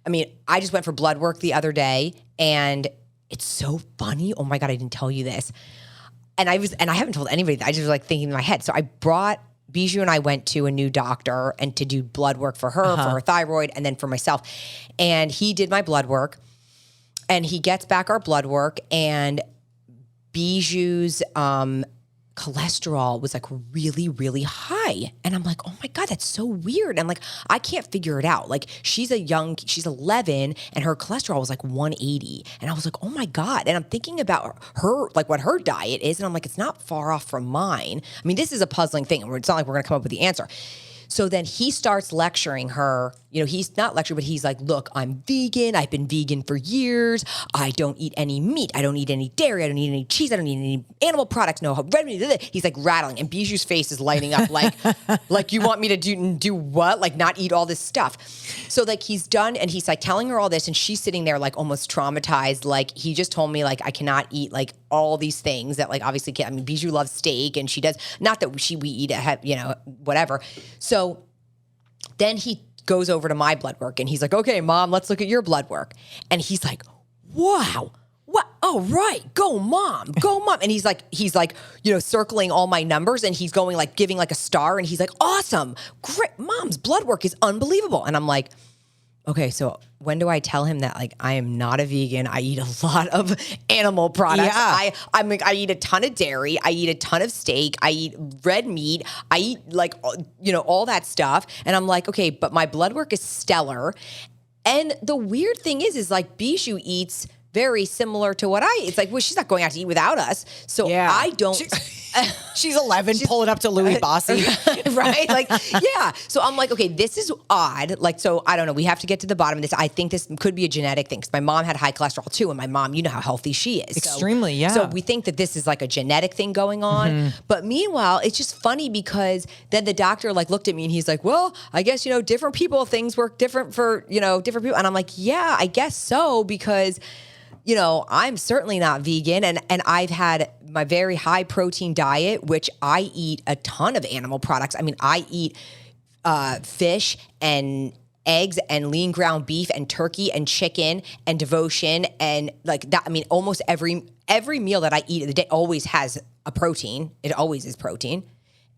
Speaker 1: I just went for blood work the other day, and it's so funny. Oh my God, I didn't tell you this. And I haven't told anybody. I just was like thinking in my head. So I brought Bijou and I went to a new doctor and to do blood work for her, for her thyroid, and then for myself. And he did my blood work, and he gets back our blood work, and Bijou's cholesterol was like really, really high. And I'm like, oh my God, that's so weird. And like, I can't figure it out. Like, she's 11 and her cholesterol was like 180. And I was like, oh my God. And I'm thinking about her, like what her diet is. And I'm like, it's not far off from mine. I mean, this is a puzzling thing. It's not like we're going to come up with the answer. So then he starts lecturing her. He's not lecturing, but he's like, look, I'm vegan. I've been vegan for years. I don't eat any meat. I don't eat any dairy. I don't eat any cheese. I don't eat any animal products. No red meat. He's like rattling. And Bijou's face is lighting up like you want me to do what? Like not eat all this stuff. So like he's done, and he's like telling her all this, and she's sitting there like almost traumatized. Like, he just told me like I cannot eat like all these things that like obviously can't. I mean, Bijou loves steak, and she does. Not that we eat whatever. So then he goes over to my blood work, and he's like, okay, Mom, let's look at your blood work. And he's like, wow, what? Oh, right. Go, Mom. Go, Mom. And he's like, circling all my numbers, and he's going like giving like a star, and he's like, awesome. Great. Mom's blood work is unbelievable. And I'm like, okay, so when do I tell him that like I am not a vegan? I eat a lot of animal products.
Speaker 2: Yeah.
Speaker 1: I eat a ton of dairy. I eat a ton of steak. I eat red meat. I eat like all that stuff. And I'm like, okay, but my blood work is stellar. And the weird thing is like Bijou eats very similar to what I eat. It's like, well, she's not going out to eat without us. So I don't.
Speaker 2: She's 11, pulling up to Louis Bossy.
Speaker 1: Right? Like, yeah. So I'm like, okay, this is odd. Like, so I don't know. We have to get to the bottom of this. I think this could be a genetic thing, because my mom had high cholesterol too. And my mom, you know how healthy she is.
Speaker 2: Extremely, yeah.
Speaker 1: So we think that this is like a genetic thing going on. But meanwhile, it's just funny because then the doctor like looked at me and he's like, well, I guess, different people, things work different for, different people. And I'm like, yeah, I guess so, because you know, I'm certainly not vegan, and I've had my very high protein diet, which I eat a ton of animal products. I mean, I eat fish and eggs and lean ground beef and turkey and chicken and devotion and like that. I mean, almost every meal that I eat of the day always has a protein. It always is protein.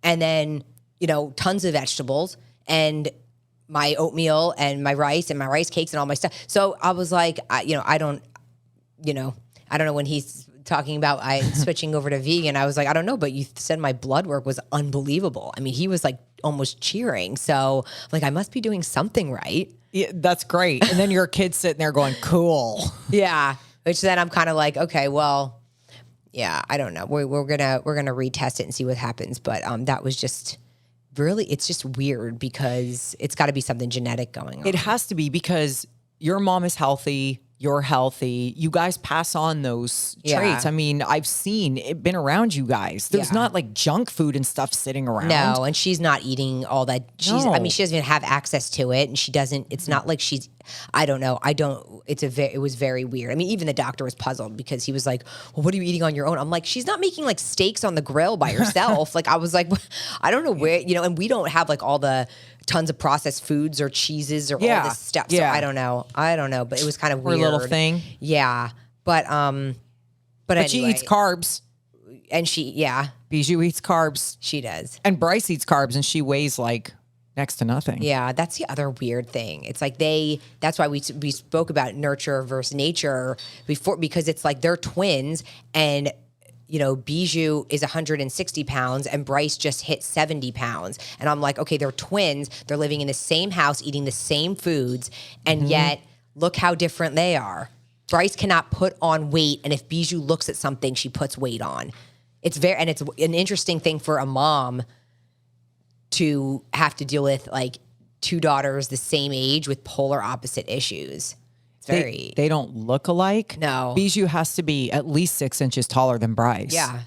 Speaker 1: And then, you know, tons of vegetables and my oatmeal and my rice cakes and all my stuff. So I was like, I don't know when he's talking about switching over to vegan. I was like, I don't know, but you said my blood work was unbelievable. I mean, he was like almost cheering. So like, I must be doing something right.
Speaker 2: Yeah, that's great. And then your kid's sitting there going, cool.
Speaker 1: Yeah. Which then I'm kind of like, okay, well, yeah, I don't know. We're gonna retest it and see what happens. But that was just really, it's just weird because it's got to be something genetic going on.
Speaker 2: It has to be because your mom is healthy. You're healthy. You guys pass on those traits. I mean, I've seen it, been around you guys. There's not like junk food and stuff sitting around.
Speaker 1: No, and she's not eating all that. I mean, she doesn't even have access to it, and she doesn't. It's not like she's. I don't know. It was very weird. I mean, even the doctor was puzzled because he was like, "Well, what are you eating on your own?" I'm like, "She's not making like steaks on the grill by herself." Like I was like, I don't know where, and we don't have like all the tons of processed foods or cheeses or all this stuff. So I don't know, but it was kind of weird.
Speaker 2: Her little thing.
Speaker 1: Yeah. But anyway.
Speaker 2: She eats carbs.
Speaker 1: And
Speaker 2: Bijou eats carbs.
Speaker 1: She does.
Speaker 2: And Bryce eats carbs and she weighs like next to nothing.
Speaker 1: Yeah, that's the other weird thing. It's like that's why we spoke about nurture versus nature before, because it's like they're twins and you know, Bijou is 160 pounds and Bryce just hit 70 pounds. And I'm like, okay, they're twins. They're living in the same house, eating the same foods. And yet, look how different they are. Bryce cannot put on weight. And if Bijou looks at something, she puts weight on. It's an interesting thing for a mom to have to deal with, like, two daughters the same age with polar opposite issues.
Speaker 2: They don't look alike.
Speaker 1: No.
Speaker 2: Bijou has to be at least 6 inches taller than Bryce.
Speaker 1: Yeah.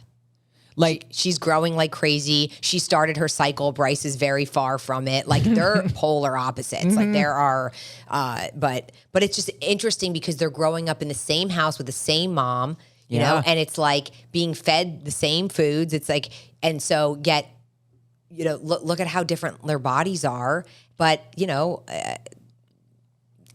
Speaker 2: Like
Speaker 1: she's growing like crazy. She started her cycle. Bryce is very far from it. Like they're polar opposites. Like there are, but it's just interesting because they're growing up in the same house with the same mom, you know, and it's like being fed the same foods. It's like, and so yet, you know, look at how different their bodies are. But, you know,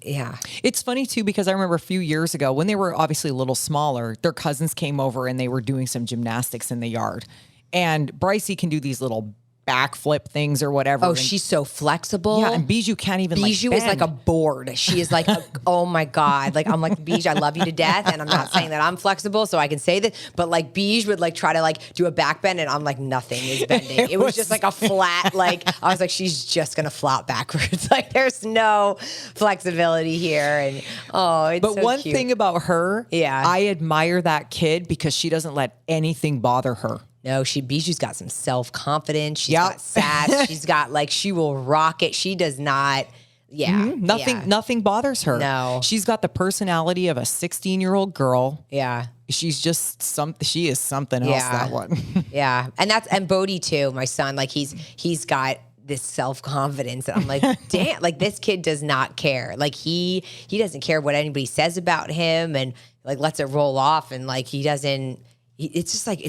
Speaker 1: yeah.
Speaker 2: It's funny too, because I remember a few years ago when they were obviously a little smaller, their cousins came over and they were doing some gymnastics in the yard. And Brycey can do these little backflip things or whatever.
Speaker 1: Oh, she's so flexible.
Speaker 2: Yeah, and Bijou can't even
Speaker 1: Bijou is like a board. She is like, oh my God. Like, I'm like, Bijou, I love you to death. And I'm not saying that I'm flexible, so I can say that. But like, Bijou would like try to like do a back bend and I'm like, nothing is bending. It was just like a flat, like, I was like, she's just going to flop backwards. Like, there's no flexibility here. And it's
Speaker 2: But
Speaker 1: so
Speaker 2: one
Speaker 1: cute.
Speaker 2: thing about her, I admire that kid because she doesn't let anything bother her.
Speaker 1: No, Bijou's got some self-confidence. She's got sass. She's got like, she will rock it. She does not,
Speaker 2: Nothing bothers her.
Speaker 1: No.
Speaker 2: She's got the personality of a 16-year-old girl.
Speaker 1: Yeah.
Speaker 2: She's just she is something else, that one.
Speaker 1: Yeah. And Bodie too, my son, like he's got this self-confidence and I'm like, damn, like this kid does not care. Like he doesn't care what anybody says about him and like lets it roll off and like he doesn't. It's just like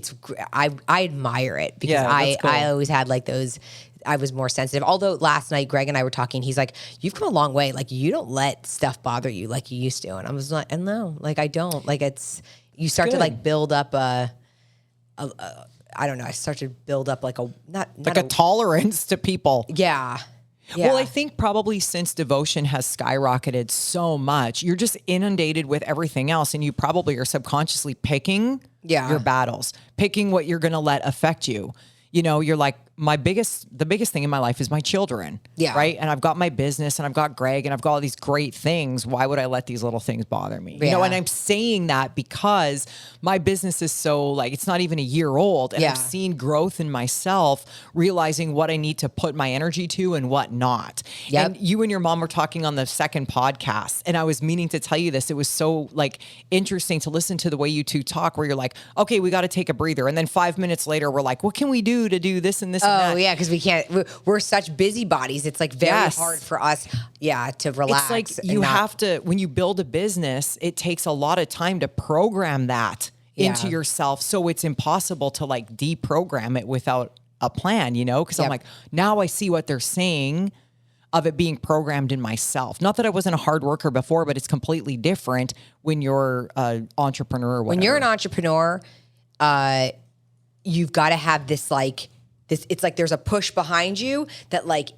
Speaker 1: I admire it because I always had like those. I was more sensitive. Although last night Greg and I were talking, he's like, "You've come a long way. Like you don't let stuff bother you like you used to." And I was like, "No, like I don't. Like it's you start to like build up I don't know. I start to build up like
Speaker 2: a tolerance to people."
Speaker 1: Yeah.
Speaker 2: Well, I think probably since devotion has skyrocketed so much, you're just inundated with everything else. And you probably are subconsciously picking your battles, picking what you're going to let affect you. You know, you're like, the biggest thing in my life is my children.
Speaker 1: Yeah.
Speaker 2: Right. And I've got my business and I've got Greg and I've got all these great things. Why would I let these little things bother me? You know, and I'm saying that because my business is so like, it's not even a year old and I've seen growth in myself, realizing what I need to put my energy to and what not.
Speaker 1: Yep.
Speaker 2: And you and your mom were talking on the second podcast and I was meaning to tell you this. It was so like interesting to listen to the way you two talk where you're like, okay, we got to take a breather. And then 5 minutes later, we're like, what can we do do to do this and this and
Speaker 1: Oh
Speaker 2: that.
Speaker 1: yeah, because we're such busybodies. It's like very hard for us, to relax.
Speaker 2: It's like you have to, when you build a business, it takes a lot of time to program that into yourself. So it's impossible to like deprogram it without a plan, because I'm like, now I see what they're saying of it being programmed in myself. Not that I wasn't a hard worker before, but it's completely different when you're an entrepreneur or whatever.
Speaker 1: When you're an entrepreneur, you've got to have this, it's like there's a push behind you that like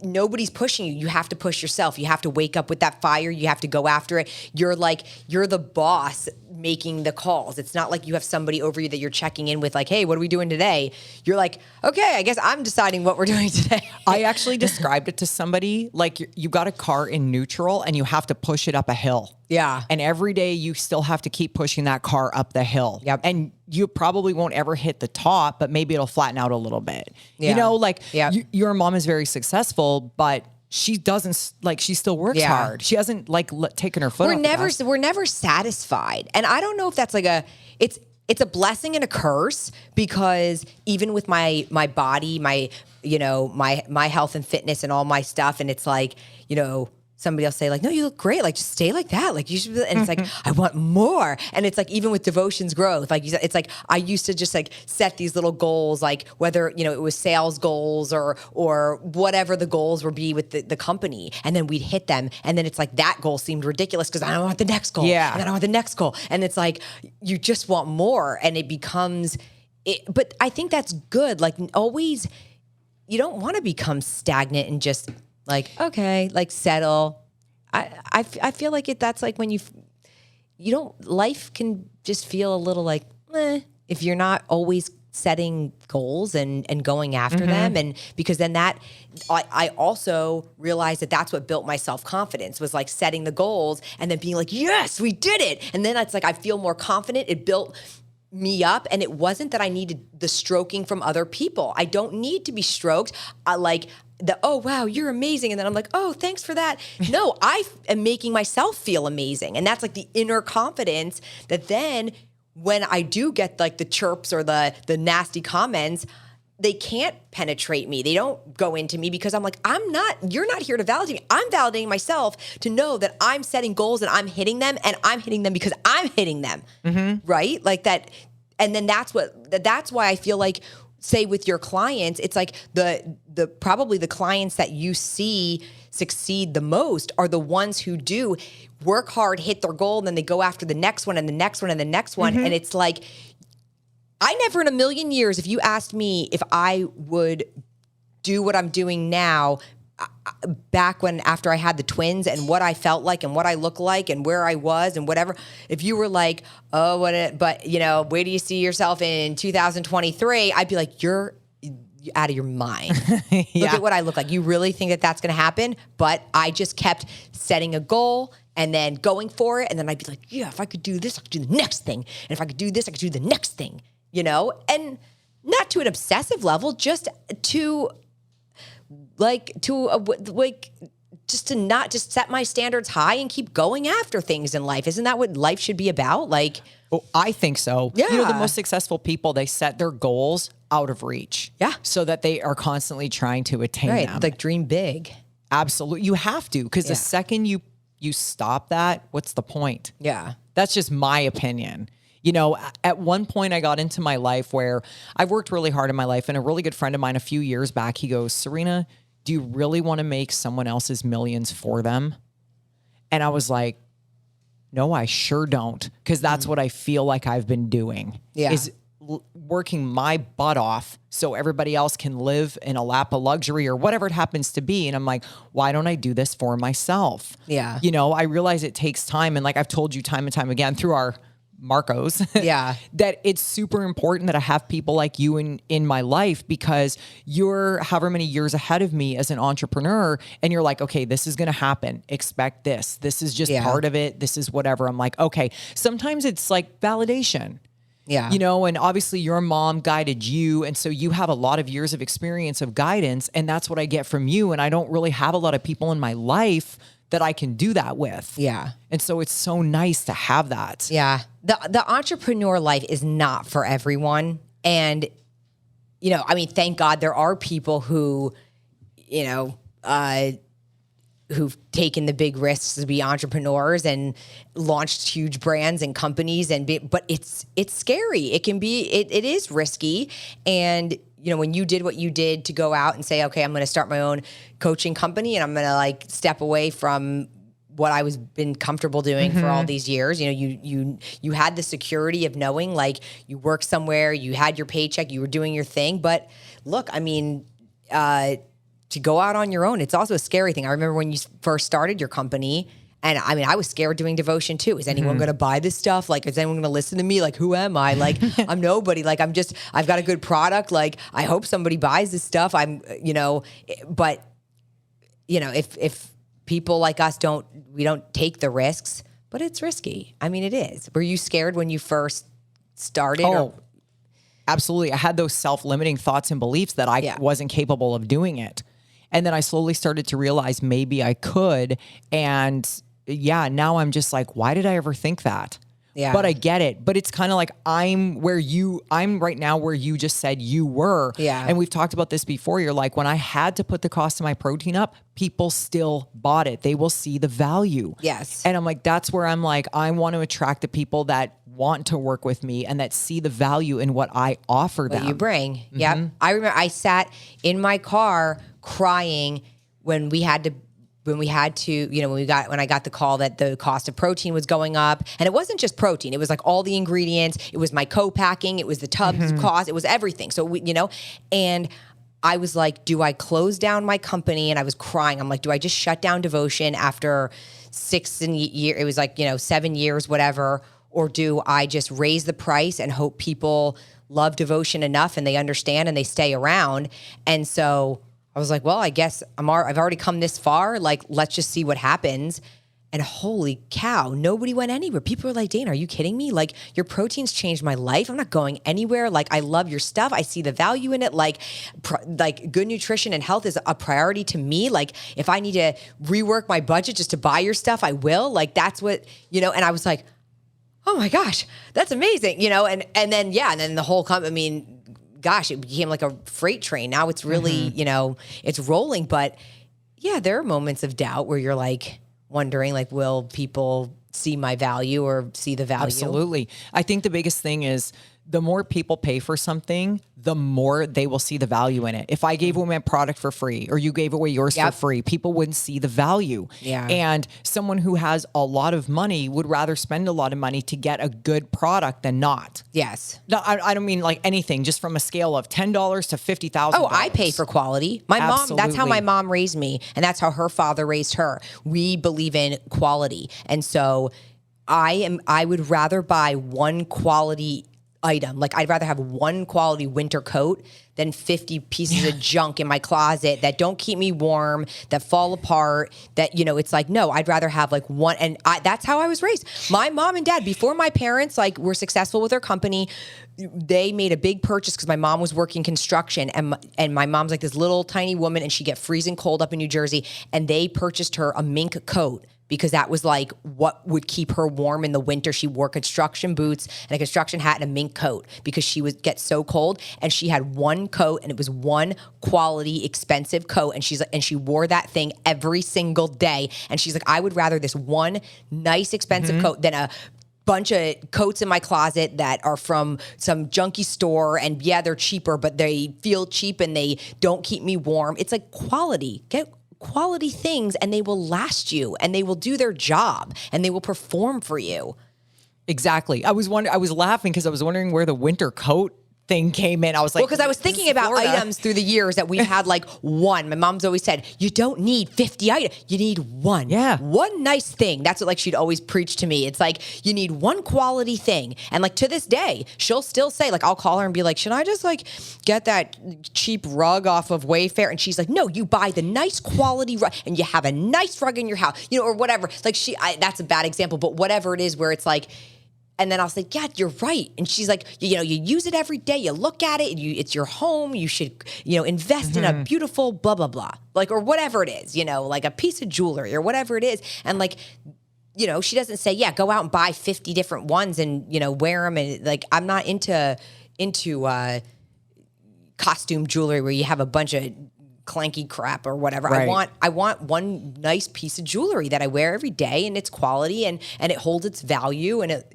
Speaker 1: nobody's pushing you. You have to push yourself. You have to wake up with that fire. You have to go after it. You're the boss making the calls. It's not like you have somebody over you that you're checking in with like, hey, what are we doing today? You're like, okay, I guess I'm deciding what we're doing today.
Speaker 2: I actually described it to somebody like you got a car in neutral and you have to push it up a hill.
Speaker 1: Yeah.
Speaker 2: And every day you still have to keep pushing that car up the hill.
Speaker 1: Yep.
Speaker 2: And you probably won't ever hit the top, but maybe it'll flatten out a little bit.
Speaker 1: Yeah.
Speaker 2: Your mom is very successful, but she doesn't she still works hard. She hasn't taken her foot off the gas.
Speaker 1: We're never satisfied. And I don't know if that's it's a blessing and a curse, because even with my body, my health and fitness and all my stuff, and it's like, somebody else say like, no, you look great. Like, just stay like that. Like you should. And it's like, I want more. And it's like, even with Devotion's growth, like you said, it's like, I used to just like set these little goals, like whether, it was sales goals or whatever the goals would be with the company. And then we'd hit them. And then it's like, that goal seemed ridiculous because I want the next goal.
Speaker 2: Yeah.
Speaker 1: And then I want the next goal. And it's like, you just want more, and it becomes but I think that's good. Like always, you don't want to become stagnant and just like, okay, like settle. I feel like that's like when you don't, life can just feel a little like, if you're not always setting goals and going after them. And because then I also realized that that's what built my self-confidence, was like setting the goals and then being like, yes, we did it. And then it's like, I feel more confident. It built me up. And it wasn't that I needed the stroking from other people. I don't need to be stroked. Oh, wow, you're amazing. And then I'm like, oh, thanks for that. No, I am making myself feel amazing. And that's like the inner confidence that then when I do get like the chirps or the nasty comments, they can't penetrate me. They don't go into me, because I'm like, you're not here to validate me. I'm validating myself to know that I'm setting goals and I'm hitting them, and I'm hitting them because I'm hitting them. Right? Like that. And then that's why I feel like, say with your clients, it's like probably the clients that you see succeed the most are the ones who do work hard, hit their goal, and then they go after the next one and the next one and the next one. And it's like, I never in a million years, if you asked me if I would do what I'm doing now, back after I had the twins and what I felt like and what I look like and where I was and whatever, if you were like, oh, where do you see yourself in 2023? I'd be like, you're out of your mind. Look at what I look like. You really think that that's going to happen? But I just kept setting a goal and then going for it. And then I'd be like, yeah, if I could do this, I could do the next thing. And if I could do this, I could do the next thing, and not to an obsessive level, just to just to not just set my standards high and keep going after things in life. Isn't that what life should be about? Like,
Speaker 2: I think so.
Speaker 1: Yeah.
Speaker 2: The most successful people, they set their goals out of reach.
Speaker 1: Yeah.
Speaker 2: So that they are constantly trying to attain them.
Speaker 1: Like dream big.
Speaker 2: Absolutely. You have to, because the second you stop that, what's the point?
Speaker 1: Yeah.
Speaker 2: That's just my opinion. At one point I got into my life where I've worked really hard in my life, and a really good friend of mine a few years back, he goes, Sarina, do you really want to make someone else's millions for them? And I was like, no, I sure don't. Because that's what I feel like I've been doing.
Speaker 1: Yeah.
Speaker 2: Is working my butt off so everybody else can live in a lap of luxury or whatever it happens to be. And I'm like, why don't I do this for myself?
Speaker 1: Yeah.
Speaker 2: I realize it takes time. And like I've told you time and time again through our Marcos, that it's super important that I have people like you in my life, because you're however many years ahead of me as an entrepreneur, and you're like, okay, this is going to happen. Expect this. This is just part of it. This is whatever. I'm like, okay, sometimes it's like validation.
Speaker 1: Yeah.
Speaker 2: And obviously your mom guided you. And so you have a lot of years of experience of guidance, and that's what I get from you. And I don't really have a lot of people in my life that I can do that with.
Speaker 1: Yeah.
Speaker 2: And so it's so nice to have that.
Speaker 1: Yeah. The entrepreneur life is not for everyone. And I mean, thank God there are people who, who've taken the big risks to be entrepreneurs and launched huge brands and companies but it's scary. It can be, it is risky. And, when you did what you did to go out and say, okay, I'm going to start my own coaching company and I'm going to like step away from what I was been comfortable doing for all these years. You had the security of knowing like you worked somewhere, you had your paycheck, you were doing your thing. But look, I mean, to go out on your own, it's also a scary thing. I remember when you first started your company, and I mean, I was scared doing devotion too. Is anyone going to buy this stuff? Like, is anyone going to listen to me? Like, who am I? Like, I'm nobody. Like, I've got a good product. Like, I hope somebody buys this stuff. But if people like us we don't take the risks, but it's risky. I mean, it is. Were you scared when you first started?
Speaker 2: Oh, absolutely. I had those self-limiting thoughts and beliefs that I wasn't capable of doing it. And then I slowly started to realize maybe I could. And now I'm just like, why did I ever think that? Yeah. But I get it. But it's kind of like I'm right now where you just said you were.
Speaker 1: Yeah.
Speaker 2: And we've talked about this before. You're like, when I had to put the cost of my protein up, people still bought it. They will see the value.
Speaker 1: Yes.
Speaker 2: And I'm like, that's where I'm like, I want to attract the people that want to work with me and that see the value in what I offer them.
Speaker 1: What you bring. Mm-hmm. Yep. I remember I sat in my car crying when I got the call that the cost of protein was going up. And it wasn't just protein. It was like all the ingredients. It was my co-packing. It was the tubs cost. It was everything. So and I was like, do I close down my company? And I was crying. I'm like, do I just shut down devotion after 7 years, whatever? Or do I just raise the price and hope people love devotion enough and they understand and they stay around? And so I was like, well, I guess I've already come this far. Like, let's just see what happens. And holy cow, nobody went anywhere. People were like, Dana, are you kidding me? Like, your proteins changed my life. I'm not going anywhere. Like, I love your stuff. I see the value in it. Like good nutrition and health is a priority to me. Like, if I need to rework my budget just to buy your stuff, I will. Like, that's what, and I was like, oh my gosh, that's amazing. And then the whole company, I mean, gosh, it became like a freight train. Now it's really, it's rolling. But yeah, there are moments of doubt where you're like wondering, like, will people see my value or see the value?
Speaker 2: Absolutely. I think the biggest thing is the more people pay for something, the more they will see the value in it. If I gave away my product for free or you gave away yours for free, people wouldn't see the value.
Speaker 1: Yeah.
Speaker 2: And someone who has a lot of money would rather spend a lot of money to get a good product than not.
Speaker 1: Yes.
Speaker 2: No, I don't mean like anything, just from a scale of $10 to $50,000.
Speaker 1: Oh, I pay for quality. My mom, that's how my mom raised me. And that's how her father raised her. We believe in quality. And so I would rather buy one quality item. Like, I'd rather have one quality winter coat than 50 pieces of junk in my closet that don't keep me warm, that fall apart, that, it's like, no, I'd rather have like one. And that's how I was raised. My mom and dad, before my parents like were successful with their company, they made a big purchase because my mom was working construction and my mom's like this little tiny woman and she'd get freezing cold up in New Jersey. And they purchased her a mink coat because that was like what would keep her warm in the winter. She wore construction boots and a construction hat and a mink coat because she would get so cold. And she had one coat and it was one quality, expensive coat. And she wore that thing every single day. And she's like, I would rather this one nice, expensive coat than a bunch of coats in my closet that are from some junky store. And yeah, they're cheaper, but they feel cheap and they don't keep me warm. It's like quality. Get quality things and they will last you and they will do their job and they will perform for you.
Speaker 2: Exactly. I was laughing because I was wondering where the winter coat thing came in. I was like,
Speaker 1: well, because I was thinking about
Speaker 2: Florida.
Speaker 1: Items through the years that we've had like one. My mom's always said, you don't need 50 items. You need one.
Speaker 2: Yeah.
Speaker 1: One nice thing. That's what like she'd always preach to me. It's like, you need one quality thing. And like to this day, she'll still say, like, I'll call her and be like, should I just like get that cheap rug off of Wayfair? And she's like, no, you buy the nice quality rug and you have a nice rug in your house, or whatever. Like that's a bad example, but whatever it is where it's like, and then I'll say, yeah, you're right. And she's like, you use it every day. You look at it. It's your home. You should, invest in a beautiful blah, blah, blah. Like, or whatever it is, like a piece of jewelry or whatever it is. And like, she doesn't say, yeah, go out and buy 50 different ones and, wear them. And like, I'm not into costume jewelry where you have a bunch of clanky crap or whatever.
Speaker 2: Right.
Speaker 1: I want one nice piece of jewelry that I wear every day, and it's quality and it holds its value, and it.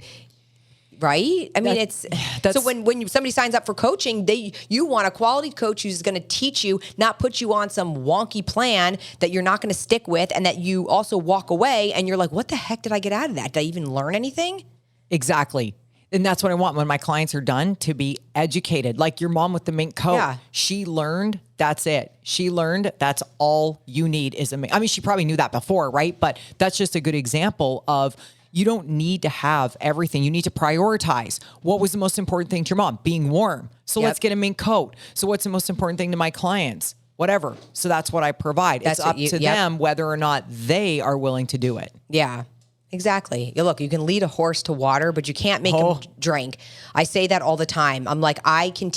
Speaker 1: Right? I mean, so when somebody signs up for coaching, you want a quality coach who's going to teach you, not put you on some wonky plan that you're not going to stick with, and that you also walk away and you're like, what the heck did I get out of that? Did I even learn anything?
Speaker 2: Exactly. And that's what I want when my clients are done, to be educated. Like your mom with the mink coat.
Speaker 1: Yeah.
Speaker 2: She learned, that's it. She learned that's all you need is a mink. I mean, she probably knew that before, right? But that's just a good example of, you don't need to have everything. You need to prioritize. What was the most important thing to your mom? Being warm. So let's get a mink coat. So what's the most important thing to my clients? Whatever. So that's what I provide. It's up to them whether or not they are willing to do it.
Speaker 1: Yeah. Exactly. Look, you can lead a horse to water, but you can't make him drink. I say that all the time. I'm like, I can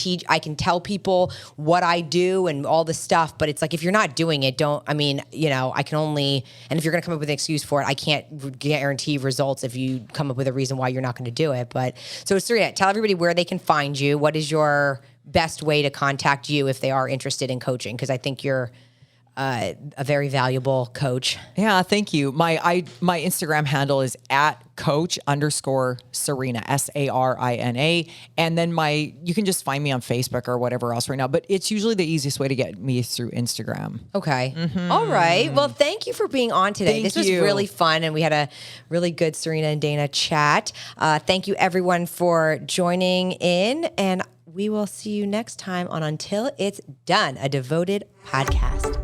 Speaker 1: tell people what I do and all this stuff, but it's like, if you're not doing it, I can only, and if you're going to come up with an excuse for it, I can't guarantee results if you come up with a reason why you're not going to do it. But so Sarina, tell everybody where they can find you. What is your best way to contact you if they are interested in coaching? Because I think you're a very valuable coach.
Speaker 2: Yeah, thank you. My Instagram handle is @coach_Sarina, Sarina. And then you can just find me on Facebook or whatever else right now. But it's usually the easiest way to get me through Instagram.
Speaker 1: Okay. Mm-hmm. All right. Well, thank you for being on today. This was really fun, and we had a really good Sarina and Dana chat. Thank you everyone for joining in, and we will see you next time on Until It's Done, a devoted podcast.